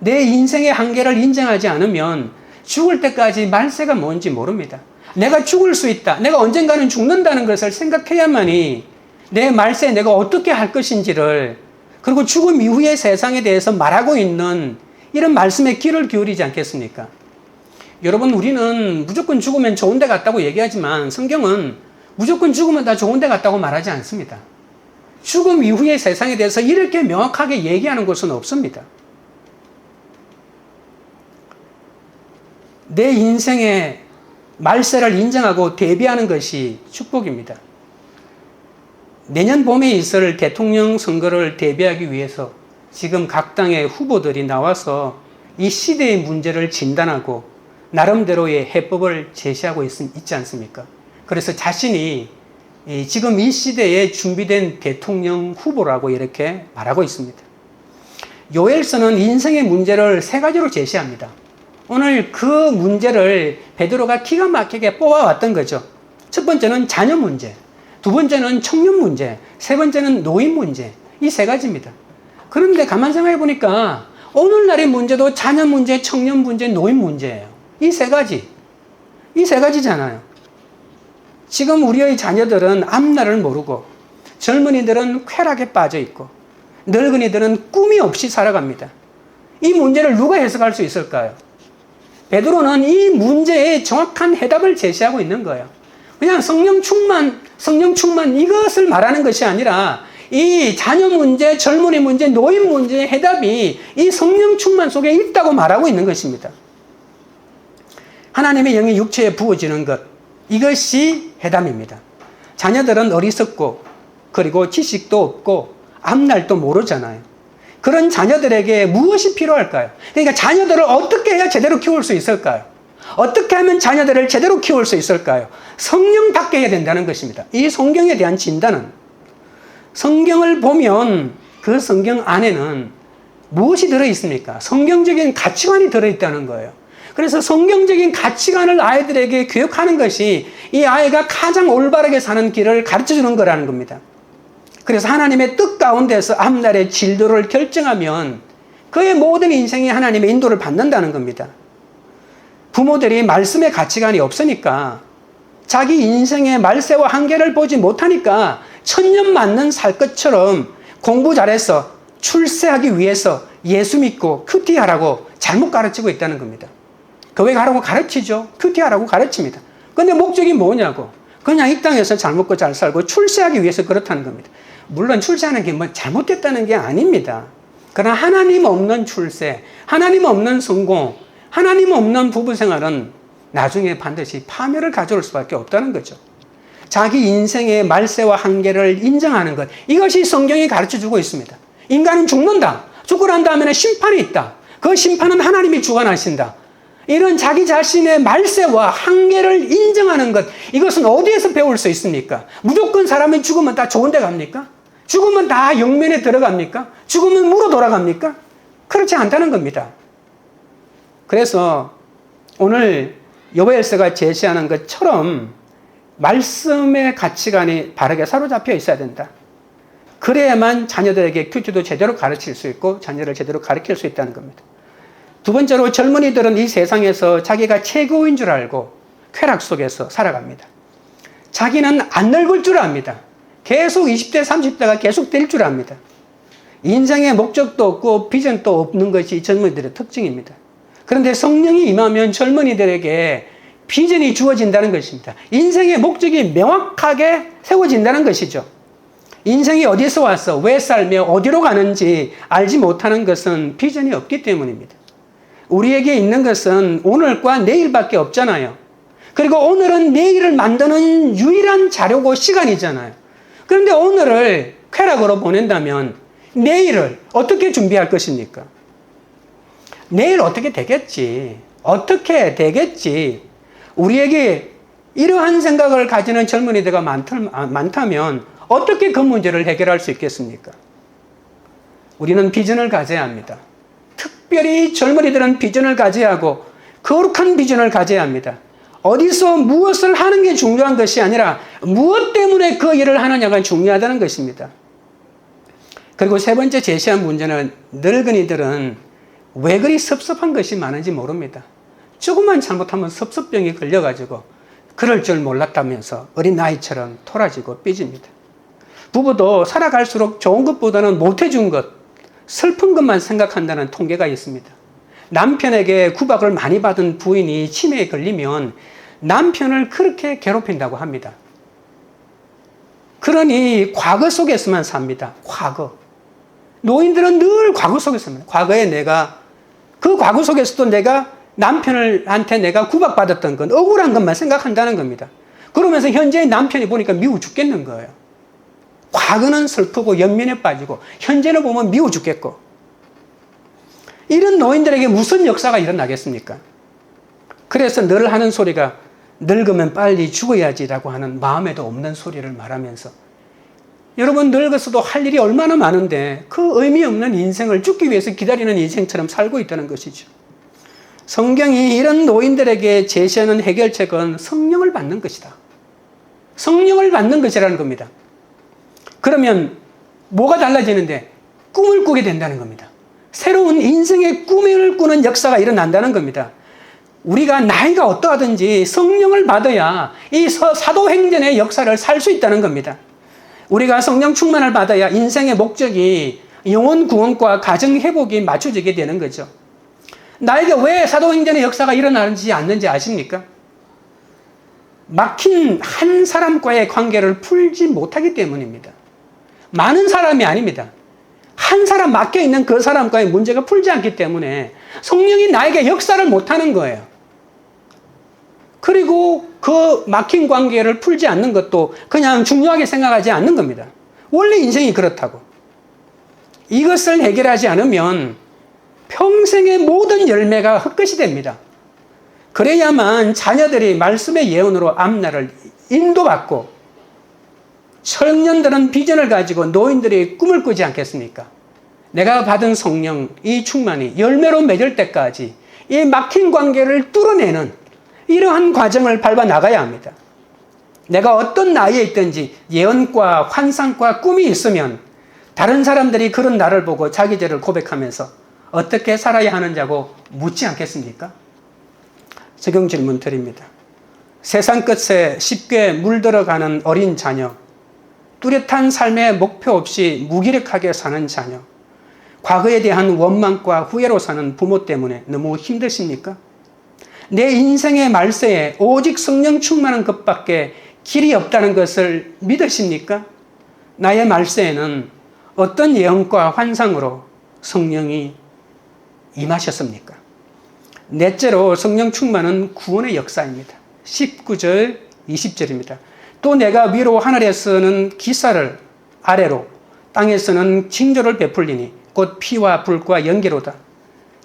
S1: 내 인생의 한계를 인정하지 않으면 죽을 때까지 말세가 뭔지 모릅니다. 내가 죽을 수 있다. 내가 언젠가는 죽는다는 것을 생각해야만이 내 말세에 내가 어떻게 할 것인지를, 그리고 죽음 이후의 세상에 대해서 말하고 있는 이런 말씀에 귀를 기울이지 않겠습니까? 여러분, 우리는 무조건 죽으면 좋은 데 갔다고 얘기하지만 성경은 무조건 죽으면 다 좋은 데 갔다고 말하지 않습니다. 죽음 이후의 세상에 대해서 이렇게 명확하게 얘기하는 것은 없습니다. 내 인생의 말세를 인정하고 대비하는 것이 축복입니다. 내년 봄에 있을 대통령 선거를 대비하기 위해서 지금 각 당의 후보들이 나와서 이 시대의 문제를 진단하고 나름대로의 해법을 제시하고 있지 않습니까? 그래서 자신이 지금 이 시대에 준비된 대통령 후보라고 이렇게 말하고 있습니다. 요엘서는 인생의 문제를 세 가지로 제시합니다. 오늘 그 문제를 베드로가 기가 막히게 뽑아왔던 거죠. 첫 번째는 자녀 문제, 두 번째는 청년 문제, 세 번째는 노인 문제. 이 세 가지입니다. 그런데 가만 생각해 보니까 오늘날의 문제도 자녀 문제, 청년 문제, 노인 문제예요. 이 세 가지. 이 세 가지잖아요. 지금 우리의 자녀들은 앞날을 모르고 젊은이들은 쾌락에 빠져 있고 늙은이들은 꿈이 없이 살아갑니다. 이 문제를 누가 해석할 수 있을까요? 베드로는 이 문제에 정확한 해답을 제시하고 있는 거예요. 그냥 성령 충만 이것을 말하는 것이 아니라 이 자녀 문제, 젊은이 문제, 노인 문제의 해답이 이 성령 충만 속에 있다고 말하고 있는 것입니다. 하나님의 영이 육체에 부어지는 것, 이것이 해답입니다. 자녀들은 어리석고 그리고 지식도 없고 앞날도 모르잖아요. 그런 자녀들에게 무엇이 필요할까요? 그러니까 자녀들을 어떻게 해야 제대로 키울 수 있을까요? 어떻게 하면 자녀들을 제대로 키울 수 있을까요? 성령답게 해야 된다는 것입니다. 이 성경에 대한 진단은 성경을 보면 그 성경 안에는 무엇이 들어있습니까? 성경적인 가치관이 들어있다는 거예요. 그래서 성경적인 가치관을 아이들에게 교육하는 것이 이 아이가 가장 올바르게 사는 길을 가르쳐주는 거라는 겁니다. 그래서 하나님의 뜻 가운데서 앞날의 진도를 결정하면 그의 모든 인생이 하나님의 인도를 받는다는 겁니다. 부모들이 말씀의 가치관이 없으니까 자기 인생의 말세와 한계를 보지 못하니까 천년만년 살 것처럼 공부 잘해서 출세하기 위해서 예수 믿고 큐티하라고 잘못 가르치고 있다는 겁니다. 교회 가라고 가르치죠. 큐티하라고 가르칩니다. 근데 목적이 뭐냐고. 그냥 이 땅에서 잘 먹고 잘 살고 출세하기 위해서 그렇다는 겁니다. 물론 출세하는 게 뭐 잘못됐다는 게 아닙니다. 그러나 하나님 없는 출세, 하나님 없는 성공, 하나님 없는 부부 생활은 나중에 반드시 파멸을 가져올 수밖에 없다는 거죠. 자기 인생의 말세와 한계를 인정하는 것, 이것이 성경이 가르쳐주고 있습니다. 인간은 죽는다. 죽고 난 다음에는 심판이 있다. 그 심판은 하나님이 주관하신다. 이런 자기 자신의 말세와 한계를 인정하는 것, 이것은 어디에서 배울 수 있습니까? 무조건 사람이 죽으면 다 좋은 데 갑니까? 죽으면 다 영면에 들어갑니까? 죽으면 무로 돌아갑니까? 그렇지 않다는 겁니다. 그래서 오늘 요엘서가 제시하는 것처럼 말씀의 가치관이 바르게 사로잡혀 있어야 된다. 그래야만 자녀들에게 큐티도 제대로 가르칠 수 있고 자녀를 제대로 가르칠 수 있다는 겁니다. 두 번째로 젊은이들은 이 세상에서 자기가 최고인 줄 알고 쾌락 속에서 살아갑니다. 자기는 안 늙을 줄 압니다. 계속 20대, 30대가 계속 될 줄 압니다. 인생의 목적도 없고 비전도 없는 것이 젊은이들의 특징입니다. 그런데 성령이 임하면 젊은이들에게 비전이 주어진다는 것입니다. 인생의 목적이 명확하게 세워진다는 것이죠. 인생이 어디서 와서 왜 살며 어디로 가는지 알지 못하는 것은 비전이 없기 때문입니다. 우리에게 있는 것은 오늘과 내일밖에 없잖아요. 그리고 오늘은 내일을 만드는 유일한 자료고 시간이잖아요. 그런데 오늘을 쾌락으로 보낸다면 내일을 어떻게 준비할 것입니까? 내일 어떻게 되겠지? 어떻게 되겠지? 우리에게 이러한 생각을 가지는 젊은이들가 많다면 어떻게 그 문제를 해결할 수 있겠습니까? 우리는 비전을 가져야 합니다. 특별히 젊은이들은 비전을 가져야 하고 거룩한 비전을 가져야 합니다. 어디서 무엇을 하는 게 중요한 것이 아니라 무엇 때문에 그 일을 하느냐가 중요하다는 것입니다. 그리고 세 번째 제시한 문제는 늙은이들은 왜 그리 섭섭한 것이 많은지 모릅니다. 조금만 잘못하면 섭섭병이 걸려가지고 그럴 줄 몰랐다면서 어린 나이처럼 토라지고 삐집니다. 부부도 살아갈수록 좋은 것보다는 못해준 것, 슬픈 것만 생각한다는 통계가 있습니다. 남편에게 구박을 많이 받은 부인이 치매에 걸리면 남편을 그렇게 괴롭힌다고 합니다. 그러니 과거 속에서만 삽니다. 과거. 노인들은 늘 과거 속에 삽니다. 그 과거 속에서도 내가 남편한테 내가 구박받았던 건 억울한 것만 생각한다는 겁니다. 그러면서 현재의 남편이 보니까 미워 죽겠는 거예요. 과거는 슬프고 연민에 빠지고 현재는 보면 미워 죽겠고. 이런 노인들에게 무슨 역사가 일어나겠습니까? 그래서 늘 하는 소리가 늙으면 빨리 죽어야지라고 하는 마음에도 없는 소리를 말하면서 여러분 늙어서도 할 일이 얼마나 많은데 그 의미 없는 인생을 죽기 위해서 기다리는 인생처럼 살고 있다는 것이죠. 성경이 이런 노인들에게 제시하는 해결책은 성령을 받는 것이다. 성령을 받는 것이라는 겁니다. 그러면 뭐가 달라지는데? 꿈을 꾸게 된다는 겁니다. 새로운 인생의 꿈을 꾸는 역사가 일어난다는 겁니다. 우리가 나이가 어떠하든지 성령을 받아야 이 사도행전의 역사를 살 수 있다는 겁니다. 우리가 성령 충만을 받아야 인생의 목적이 영혼 구원과 가정 회복이 맞춰지게 되는 거죠. 나에게 왜 사도행전의 역사가 일어나지 않는지 아십니까? 막힌 한 사람과의 관계를 풀지 못하기 때문입니다. 많은 사람이 아닙니다. 한 사람 막혀 있는 그 사람과의 문제가 풀지 않기 때문에 성령이 나에게 역사를 못하는 거예요. 그리고 그 막힌 관계를 풀지 않는 것도 그냥 중요하게 생각하지 않는 겁니다. 원래 인생이 그렇다고. 이것을 해결하지 않으면 평생의 모든 열매가 헛것이 됩니다. 그래야만 자녀들이 말씀의 예언으로 앞날을 인도받고 청년들은 비전을 가지고 노인들이 꿈을 꾸지 않겠습니까? 내가 받은 성령, 이 충만이 열매로 맺을 때까지 이 막힌 관계를 뚫어내는 이러한 과정을 밟아 나가야 합니다. 내가 어떤 나이에 있든지 예언과 환상과 꿈이 있으면 다른 사람들이 그런 나를 보고 자기 죄를 고백하면서 어떻게 살아야 하는지고 묻지 않겠습니까? 적용 질문 드립니다. 세상 끝에 쉽게 물들어가는 어린 자녀, 뚜렷한 삶의 목표 없이 무기력하게 사는 자녀, 과거에 대한 원망과 후회로 사는 부모 때문에 너무 힘드십니까? 내 인생의 말세에 오직 성령 충만한 것밖에 길이 없다는 것을 믿으십니까? 나의 말세에는 어떤 예언과 환상으로 성령이 임하셨습니까? 넷째로 성령 충만은 구원의 역사입니다. 19절, 20절입니다. 또 내가 위로 하늘에서는 기사를 아래로 땅에서는 징조를 베풀리니 곧 피와 불과 연기로다.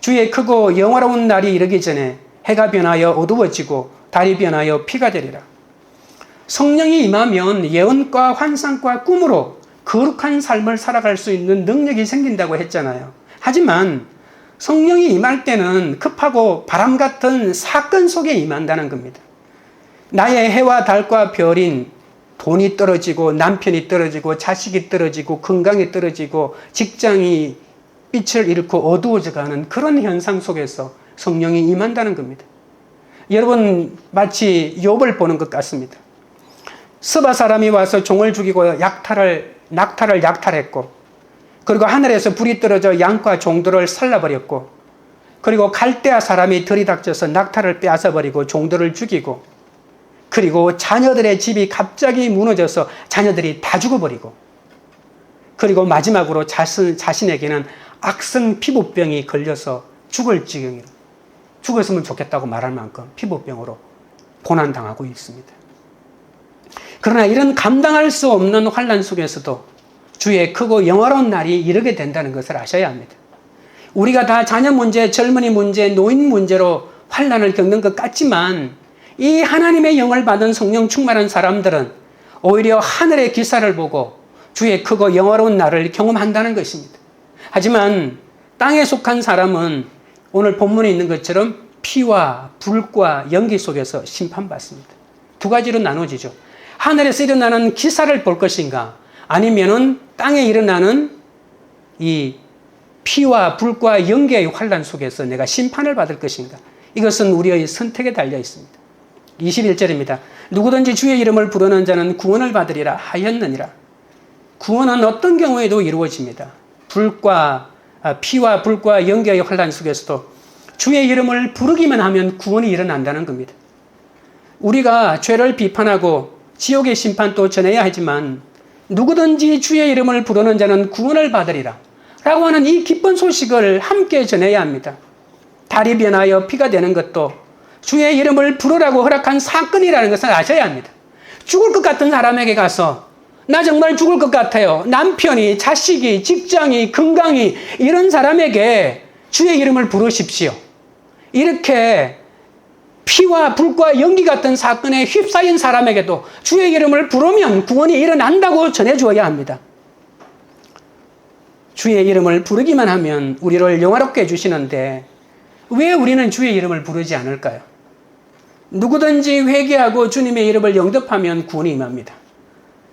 S1: 주의 크고 영화로운 날이 이르기 전에 해가 변하여 어두워지고 달이 변하여 피가 되리라. 성령이 임하면 예언과 환상과 꿈으로 거룩한 삶을 살아갈 수 있는 능력이 생긴다고 했잖아요. 하지만 성령이 임할 때는 급하고 바람 같은 사건 속에 임한다는 겁니다. 나의 해와 달과 별인 돈이 떨어지고 남편이 떨어지고 자식이 떨어지고 건강이 떨어지고 직장이 빛을 잃고 어두워져가는 그런 현상 속에서 성령이 임한다는 겁니다. 여러분 마치 욥을 보는 것 같습니다. 스바 사람이 와서 종을 죽이고 낙타를 약탈했고, 그리고 하늘에서 불이 떨어져 양과 종들을 살라버렸고, 그리고 갈대아 사람이 들이닥쳐서 낙타를 빼앗아버리고 종들을 죽이고, 그리고 자녀들의 집이 갑자기 무너져서 자녀들이 다 죽어버리고, 그리고 마지막으로 자신에게는 악성 피부병이 걸려서 죽을 지경이라, 죽었으면 좋겠다고 말할 만큼 피부병으로 고난당하고 있습니다. 그러나 이런 감당할 수 없는 환난 속에서도 주의 크고 영화로운 날이 이르게 된다는 것을 아셔야 합니다. 우리가 다 자녀 문제, 젊은이 문제, 노인 문제로 환난을 겪는 것 같지만 이 하나님의 영을 받은 성령 충만한 사람들은 오히려 하늘의 기사를 보고 주의 크고 영화로운 날을 경험한다는 것입니다. 하지만 땅에 속한 사람은 오늘 본문에 있는 것처럼 피와 불과 연기 속에서 심판받습니다. 두 가지로 나눠지죠. 하늘에서 일어나는 기사를 볼 것인가, 아니면은 땅에 일어나는 이 피와 불과 연기의 환난 속에서 내가 심판을 받을 것인가. 이것은 우리의 선택에 달려 있습니다. 21절입니다. 누구든지 주의 이름을 부르는 자는 구원을 받으리라 하였느니라. 구원은 어떤 경우에도 이루어집니다. 피와 불과 연기의 환난 속에서도 주의 이름을 부르기만 하면 구원이 일어난다는 겁니다. 우리가 죄를 비판하고 지옥의 심판도 전해야 하지만 누구든지 주의 이름을 부르는 자는 구원을 받으리라 라고 하는 이 기쁜 소식을 함께 전해야 합니다. 달이 변하여 피가 되는 것도 주의 이름을 부르라고 허락한 사건이라는 것을 아셔야 합니다. 죽을 것 같은 사람에게 가서 나 정말 죽을 것 같아요. 남편이, 자식이, 직장이, 건강이, 이런 사람에게 주의 이름을 부르십시오. 이렇게 피와 불과 연기 같은 사건에 휩싸인 사람에게도 주의 이름을 부르면 구원이 일어난다고 전해주어야 합니다. 주의 이름을 부르기만 하면 우리를 영화롭게 해주시는데 왜 우리는 주의 이름을 부르지 않을까요? 누구든지 회개하고 주님의 이름을 영접하면 구원이 임합니다.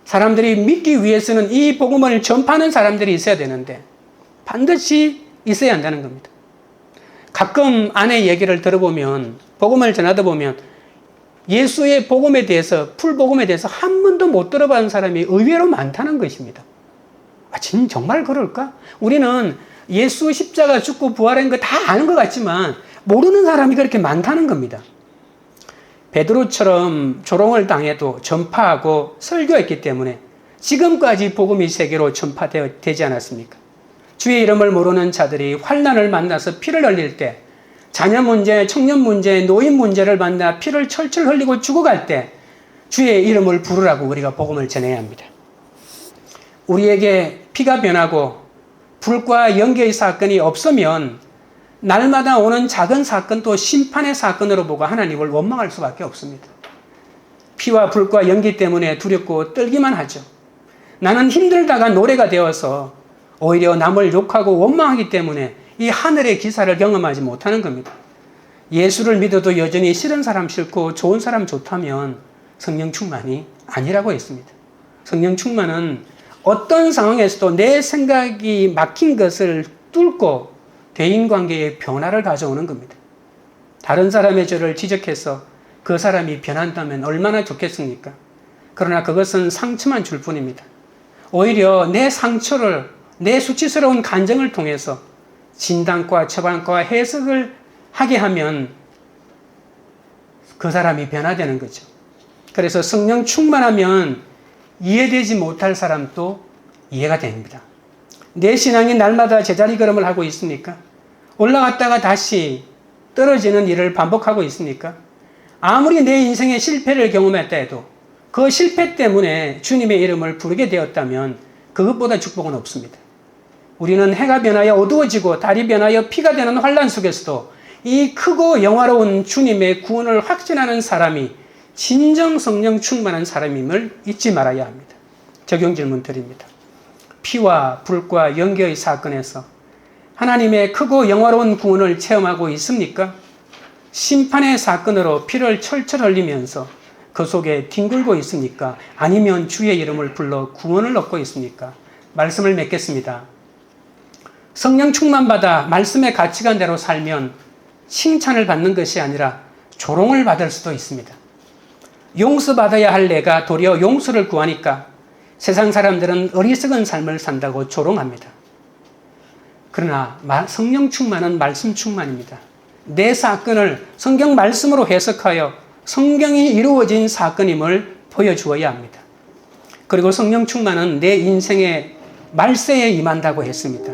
S1: 사람들이 믿기 위해서는 이 복음을 전파하는 사람들이 있어야 되는데 반드시 있어야 한다는 겁니다. 가끔 아내 얘기를 들어보면, 복음을 전하다 보면 예수의 복음에 대해서, 풀복음에 대해서 한 번도 못 들어본 사람이 의외로 많다는 것입니다. 정말 그럴까? 우리는 예수 십자가 죽고 부활한 거 다 아는 것 같지만 모르는 사람이 그렇게 많다는 겁니다. 베드로처럼 조롱을 당해도 전파하고 설교했기 때문에 지금까지 복음이 세계로 전파되지 않았습니까? 주의 이름을 모르는 자들이 환난을 만나서 피를 흘릴 때, 자녀 문제, 청년 문제, 노인 문제를 만나 피를 철철 흘리고 죽어갈 때 주의 이름을 부르라고 우리가 복음을 전해야 합니다. 우리에게 피가 변하고 불과 연기의 사건이 없으면 날마다 오는 작은 사건도 심판의 사건으로 보고 하나님을 원망할 수밖에 없습니다. 피와 불과 연기 때문에 두렵고 떨기만 하죠. 나는 힘들다가 노래가 되어서 오히려 남을 욕하고 원망하기 때문에 이 하늘의 기사를 경험하지 못하는 겁니다. 예수를 믿어도 여전히 싫은 사람 싫고 좋은 사람 좋다면 성령 충만이 아니라고 했습니다. 성령 충만은 어떤 상황에서도 내 생각이 막힌 것을 뚫고 대인관계에 변화를 가져오는 겁니다. 다른 사람의 죄를 지적해서 그 사람이 변한다면 얼마나 좋겠습니까? 그러나 그것은 상처만 줄 뿐입니다. 오히려 내 상처를, 내 수치스러운 감정을 통해서 진단과 처방과 해석을 하게 하면 그 사람이 변화되는 거죠. 그래서 성령 충만하면 이해되지 못할 사람도 이해가 됩니다. 내 신앙이 날마다 제자리 걸음을 하고 있습니까? 올라갔다가 다시 떨어지는 일을 반복하고 있습니까? 아무리 내 인생의 실패를 경험했다 해도 그 실패 때문에 주님의 이름을 부르게 되었다면 그것보다 축복은 없습니다. 우리는 해가 변하여 어두워지고 달이 변하여 피가 되는 환난 속에서도 이 크고 영화로운 주님의 구원을 확신하는 사람이 진정 성령 충만한 사람임을 잊지 말아야 합니다. 적용 질문 드립니다. 피와 불과 연기의 사건에서 하나님의 크고 영화로운 구원을 체험하고 있습니까? 심판의 사건으로 피를 철철 흘리면서 그 속에 뒹굴고 있습니까? 아니면 주의 이름을 불러 구원을 얻고 있습니까? 말씀을 맺겠습니다. 성령 충만받아 말씀의 가치관대로 살면 칭찬을 받는 것이 아니라 조롱을 받을 수도 있습니다. 용서받아야 할 내가 도리어 용서를 구하니까 세상 사람들은 어리석은 삶을 산다고 조롱합니다. 그러나 성령 충만은 말씀 충만입니다. 내 사건을 성경 말씀으로 해석하여 성경이 이루어진 사건임을 보여주어야 합니다. 그리고 성령 충만은 내 인생의 말세에 임한다고 했습니다.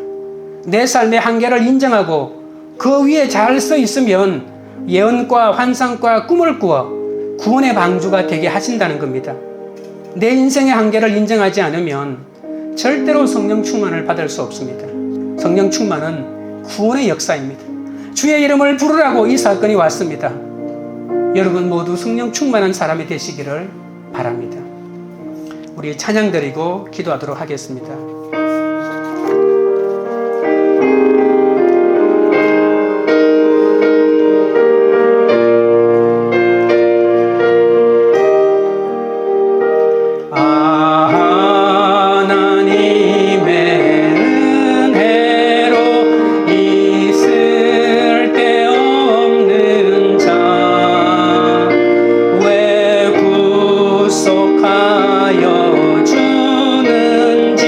S1: 내 삶의 한계를 인정하고 그 위에 잘 서 있으면 예언과 환상과 꿈을 꾸어 구원의 방주가 되게 하신다는 겁니다. 내 인생의 한계를 인정하지 않으면 절대로 성령 충만을 받을 수 없습니다. 성령 충만은 구원의 역사입니다. 주의 이름을 부르라고 이 사건이 왔습니다. 여러분 모두 성령 충만한 사람이 되시기를 바랍니다. 우리 찬양 드리고 기도하도록 하겠습니다.
S2: 구속하여 주는지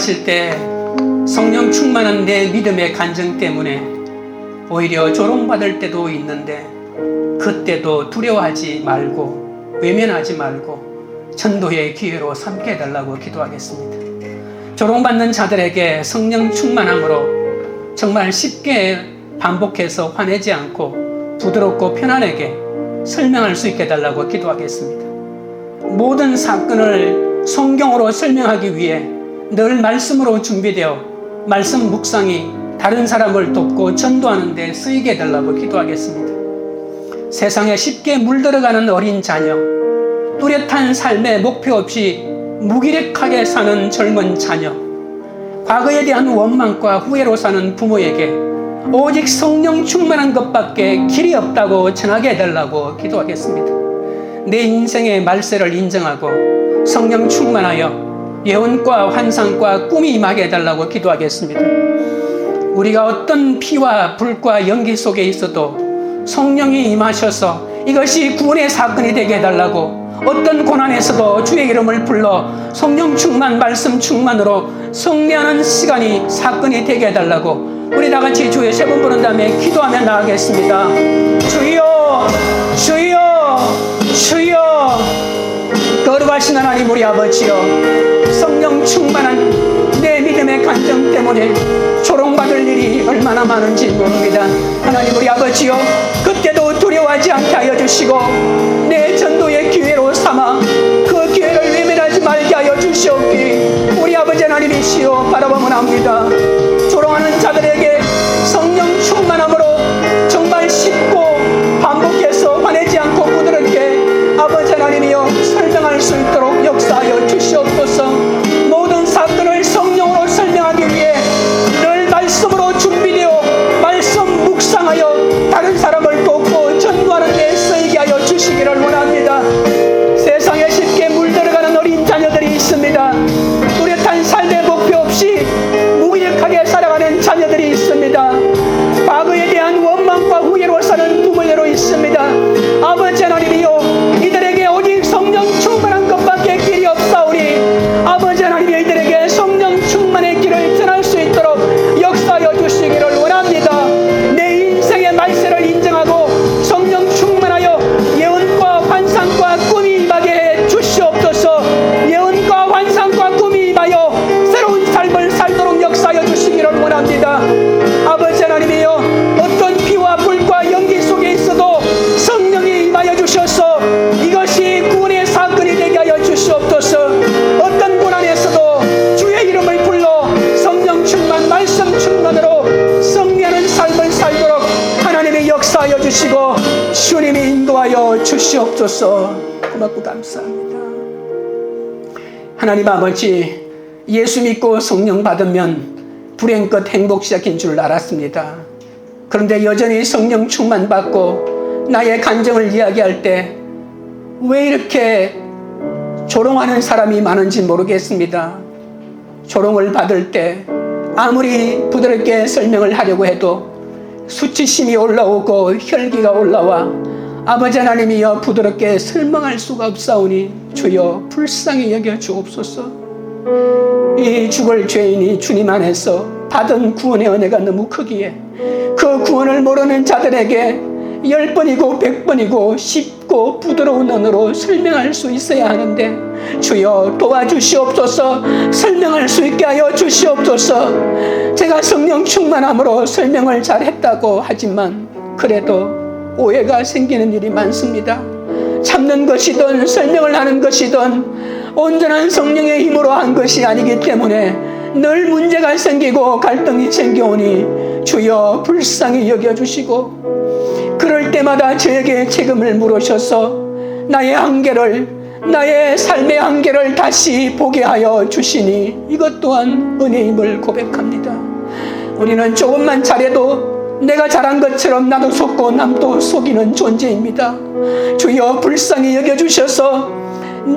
S1: 기도하실 때 성령 충만한 내 믿음의 간증 때문에 오히려 조롱받을 때도 있는데, 그때도 두려워하지 말고 외면하지 말고 전도의 기회로 삼게 해달라고 기도하겠습니다. 조롱받는 자들에게 성령 충만함으로 정말 쉽게 반복해서 화내지 않고 부드럽고 편안하게 설명할 수 있게 해달라고 기도하겠습니다. 모든 사건을 성경으로 설명하기 위해 늘 말씀으로 준비되어 말씀 묵상이 다른 사람을 돕고 전도하는 데 쓰이게 해달라고 기도하겠습니다. 세상에 쉽게 물들어가는 어린 자녀, 뚜렷한 삶의 목표 없이 무기력하게 사는 젊은 자녀, 과거에 대한 원망과 후회로 사는 부모에게 오직 성령 충만한 것밖에 길이 없다고 전하게 해달라고 기도하겠습니다. 내 인생의 말세를 인정하고 성령 충만하여 예언과 환상과 꿈이 임하게 해달라고 기도하겠습니다. 우리가 어떤 피와 불과 연기 속에 있어도 성령이 임하셔서 이것이 구원의 사건이 되게 해달라고, 어떤 고난에서도 주의 이름을 불러 성령 충만, 말씀 충만으로 승리하는 시간이 사건이 되게 해달라고 우리 다같이 주의 세 번 부른 다음에 기도하며 나가겠습니다. 주여, 주여, 주여. 거룩하신 하나님 우리 아버지여, 성령 충만한 내 믿음의 간증 때문에 조롱받을 일이 얼마나 많은지 모릅니다. 하나님 우리 아버지여, 그때도 두려워하지 않게 하여 주시고 내 전도의 기회로 삼아 그 기회를 외면하지 말게 하여 주시옵기 우리 아버지 하나님이시여 바라보면 합니다. 조롱하는 자들에게 성령 충만함으로 정말 쉽고 반복해서 화내지 않고 부드럽게 아버지 하나님이여 설명할 수 있도록 역사하여 주시옵소서. 모든 사건을 성령으로 설명하기 위해 늘 말씀으로 준비되어 말씀 묵상하여 다른 사람을 돕고 전도하는 데 쓰이게 하여 주시기를 원합니다. 세상에 쉽게 물들어가는 어린 자녀들이 있습니다. 뚜렷한 삶의 목표 없이 무기력하게 살아가는 자녀들이 있습니다. 과거에 대한 원망과 후회로 사는 부모녀로 있습니다. 아버지 하나님이여, 이들에게 오직 성령 충만한 것밖에 길이 없사오니 아버지 하나님이 이들에게 성령 충만의 길을 전할 수 있도록 역사하여 주시기를 원합니다. 내 인생의 말세를 인정하고 성령 충만하여 예언과 환상과 꿈이 임하게 해 주시옵소서. 예언과 환상과 꿈이 임하여 새로운 삶을 살도록 역사하여 주시기를 원합니다. 아버지 하나님이여, 어떤 피와 불과 연기 속에 있어도 성령이 임하여 주셔서 이것이 구원의 사건이 되게 하여 주시옵소서. 어떤 고난에서도 주의 이름을 불러 성령 충만, 말씀 충만으로 승리하는 삶을 살도록 하나님이 역사하여 주시고 주님이 인도하여 주시옵소서. 고맙고 감사합니다. 하나님 아버지, 예수 믿고 성령 받으면 불행껏 행복 시작인 줄 알았습니다. 그런데 여전히 성령 충만 받고 나의 간증을 이야기할 때 왜 이렇게 조롱하는 사람이 많은지 모르겠습니다. 조롱을 받을 때 아무리 부드럽게 설명을 하려고 해도 수치심이 올라오고 혈기가 올라와 아버지 하나님이여 부드럽게 설명할 수가 없사오니 주여 불쌍히 여겨 주옵소서. 이 죽을 죄인이 주님 안에서 받은 구원의 은혜가 너무 크기에 그 구원을 모르는 자들에게 10번이고 100번이고 쉽고 부드러운 언어로 설명할 수 있어야 하는데 주여 도와주시옵소서. 설명할 수 있게 하여 주시옵소서. 제가 성령 충만함으로 설명을 잘했다고 하지만 그래도 오해가 생기는 일이 많습니다. 참는 것이든 설명을 하는 것이든 온전한 성령의 힘으로 한 것이 아니기 때문에 늘 문제가 생기고 갈등이 생겨오니 주여 불쌍히 여겨주시고 그럴 때마다 저에게 책임을 물으셔서 나의 한계를, 나의 삶의 한계를 다시 보게 하여 주시니 이것 또한 은혜임을 고백합니다. 우리는 조금만 잘해도 내가 잘한 것처럼 나도 속고 남도 속이는 존재입니다. 주여 불쌍히 여겨주셔서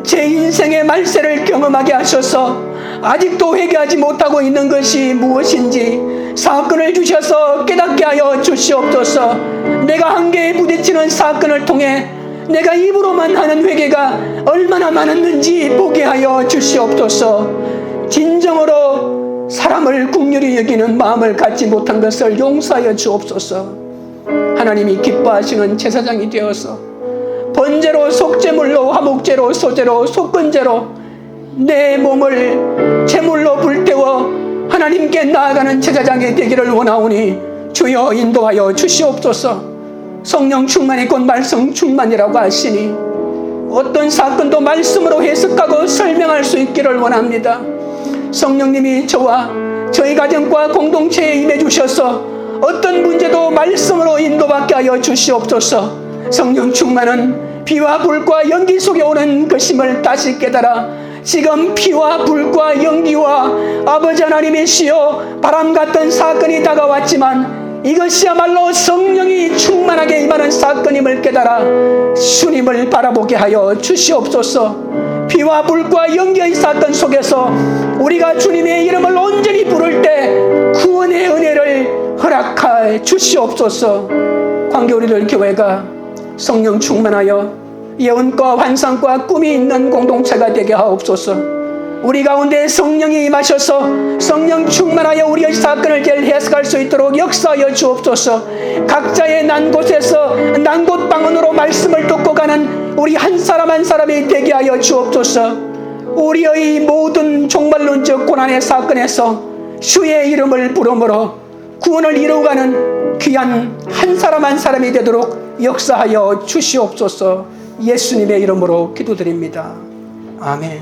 S1: 제 인생의 말세를 경험하게 하셔서 아직도 회개하지 못하고 있는 것이 무엇인지 사건을 주셔서 깨닫게 하여 주시옵소서. 내가 한계에 부딪히는 사건을 통해 내가 입으로만 하는 회개가 얼마나 많았는지 보게 하여 주시옵소서. 진정으로 남을 긍휼히 여기는 마음을 갖지 못한 것을 용서하여 주옵소서. 하나님이 기뻐하시는 제사장이 되어서 번제로, 속죄물로, 화목제로, 소제로, 속건제로 내 몸을 제물로 불태워 하나님께 나아가는 제사장이 되기를 원하오니 주여 인도하여 주시옵소서. 성령 충만이 곧 말씀 충만이라고 하시니 어떤 사건도 말씀으로 해석하고 설명할 수 있기를 원합니다. 성령님이 저와 저희 가정과 공동체에 임해 주셔서 어떤 문제도 말씀으로 인도받게 하여 주시옵소서. 성령 충만은 비와 불과 연기 속에 오는 것임을 다시 깨달아 지금 피와 불과 연기와 아버지 하나님이시여 바람 같은 사건이 다가왔지만 이것이야말로 성령이 충만하게 임하는 사건임을 깨달아 주님을 바라보게 하여 주시옵소서. 피와 불과 연기의 사건 속에서 우리가 주님의 이름을 온전히 부를 때 구원의 은혜를 허락하여 주시옵소서. 광교리들 교회가 성령 충만하여 예언과 환상과 꿈이 있는 공동체가 되게 하옵소서. 우리 가운데 성령이 임하셔서 성령 충만하여 우리의 사건을 잘 해석할 수 있도록 역사하여 주옵소서. 각자의 난 곳에서 난 곳 방언으로 말씀을 듣고 가는 우리 한 사람 한 사람이 되게 하여 주옵소서. 우리의 모든 종말론적 고난의 사건에서 주의 이름을 부름으로 구원을 이루어가는 귀한 한 사람 한 사람이 되도록 역사하여 주시옵소서. 예수님의 이름으로 기도드립니다. 아멘.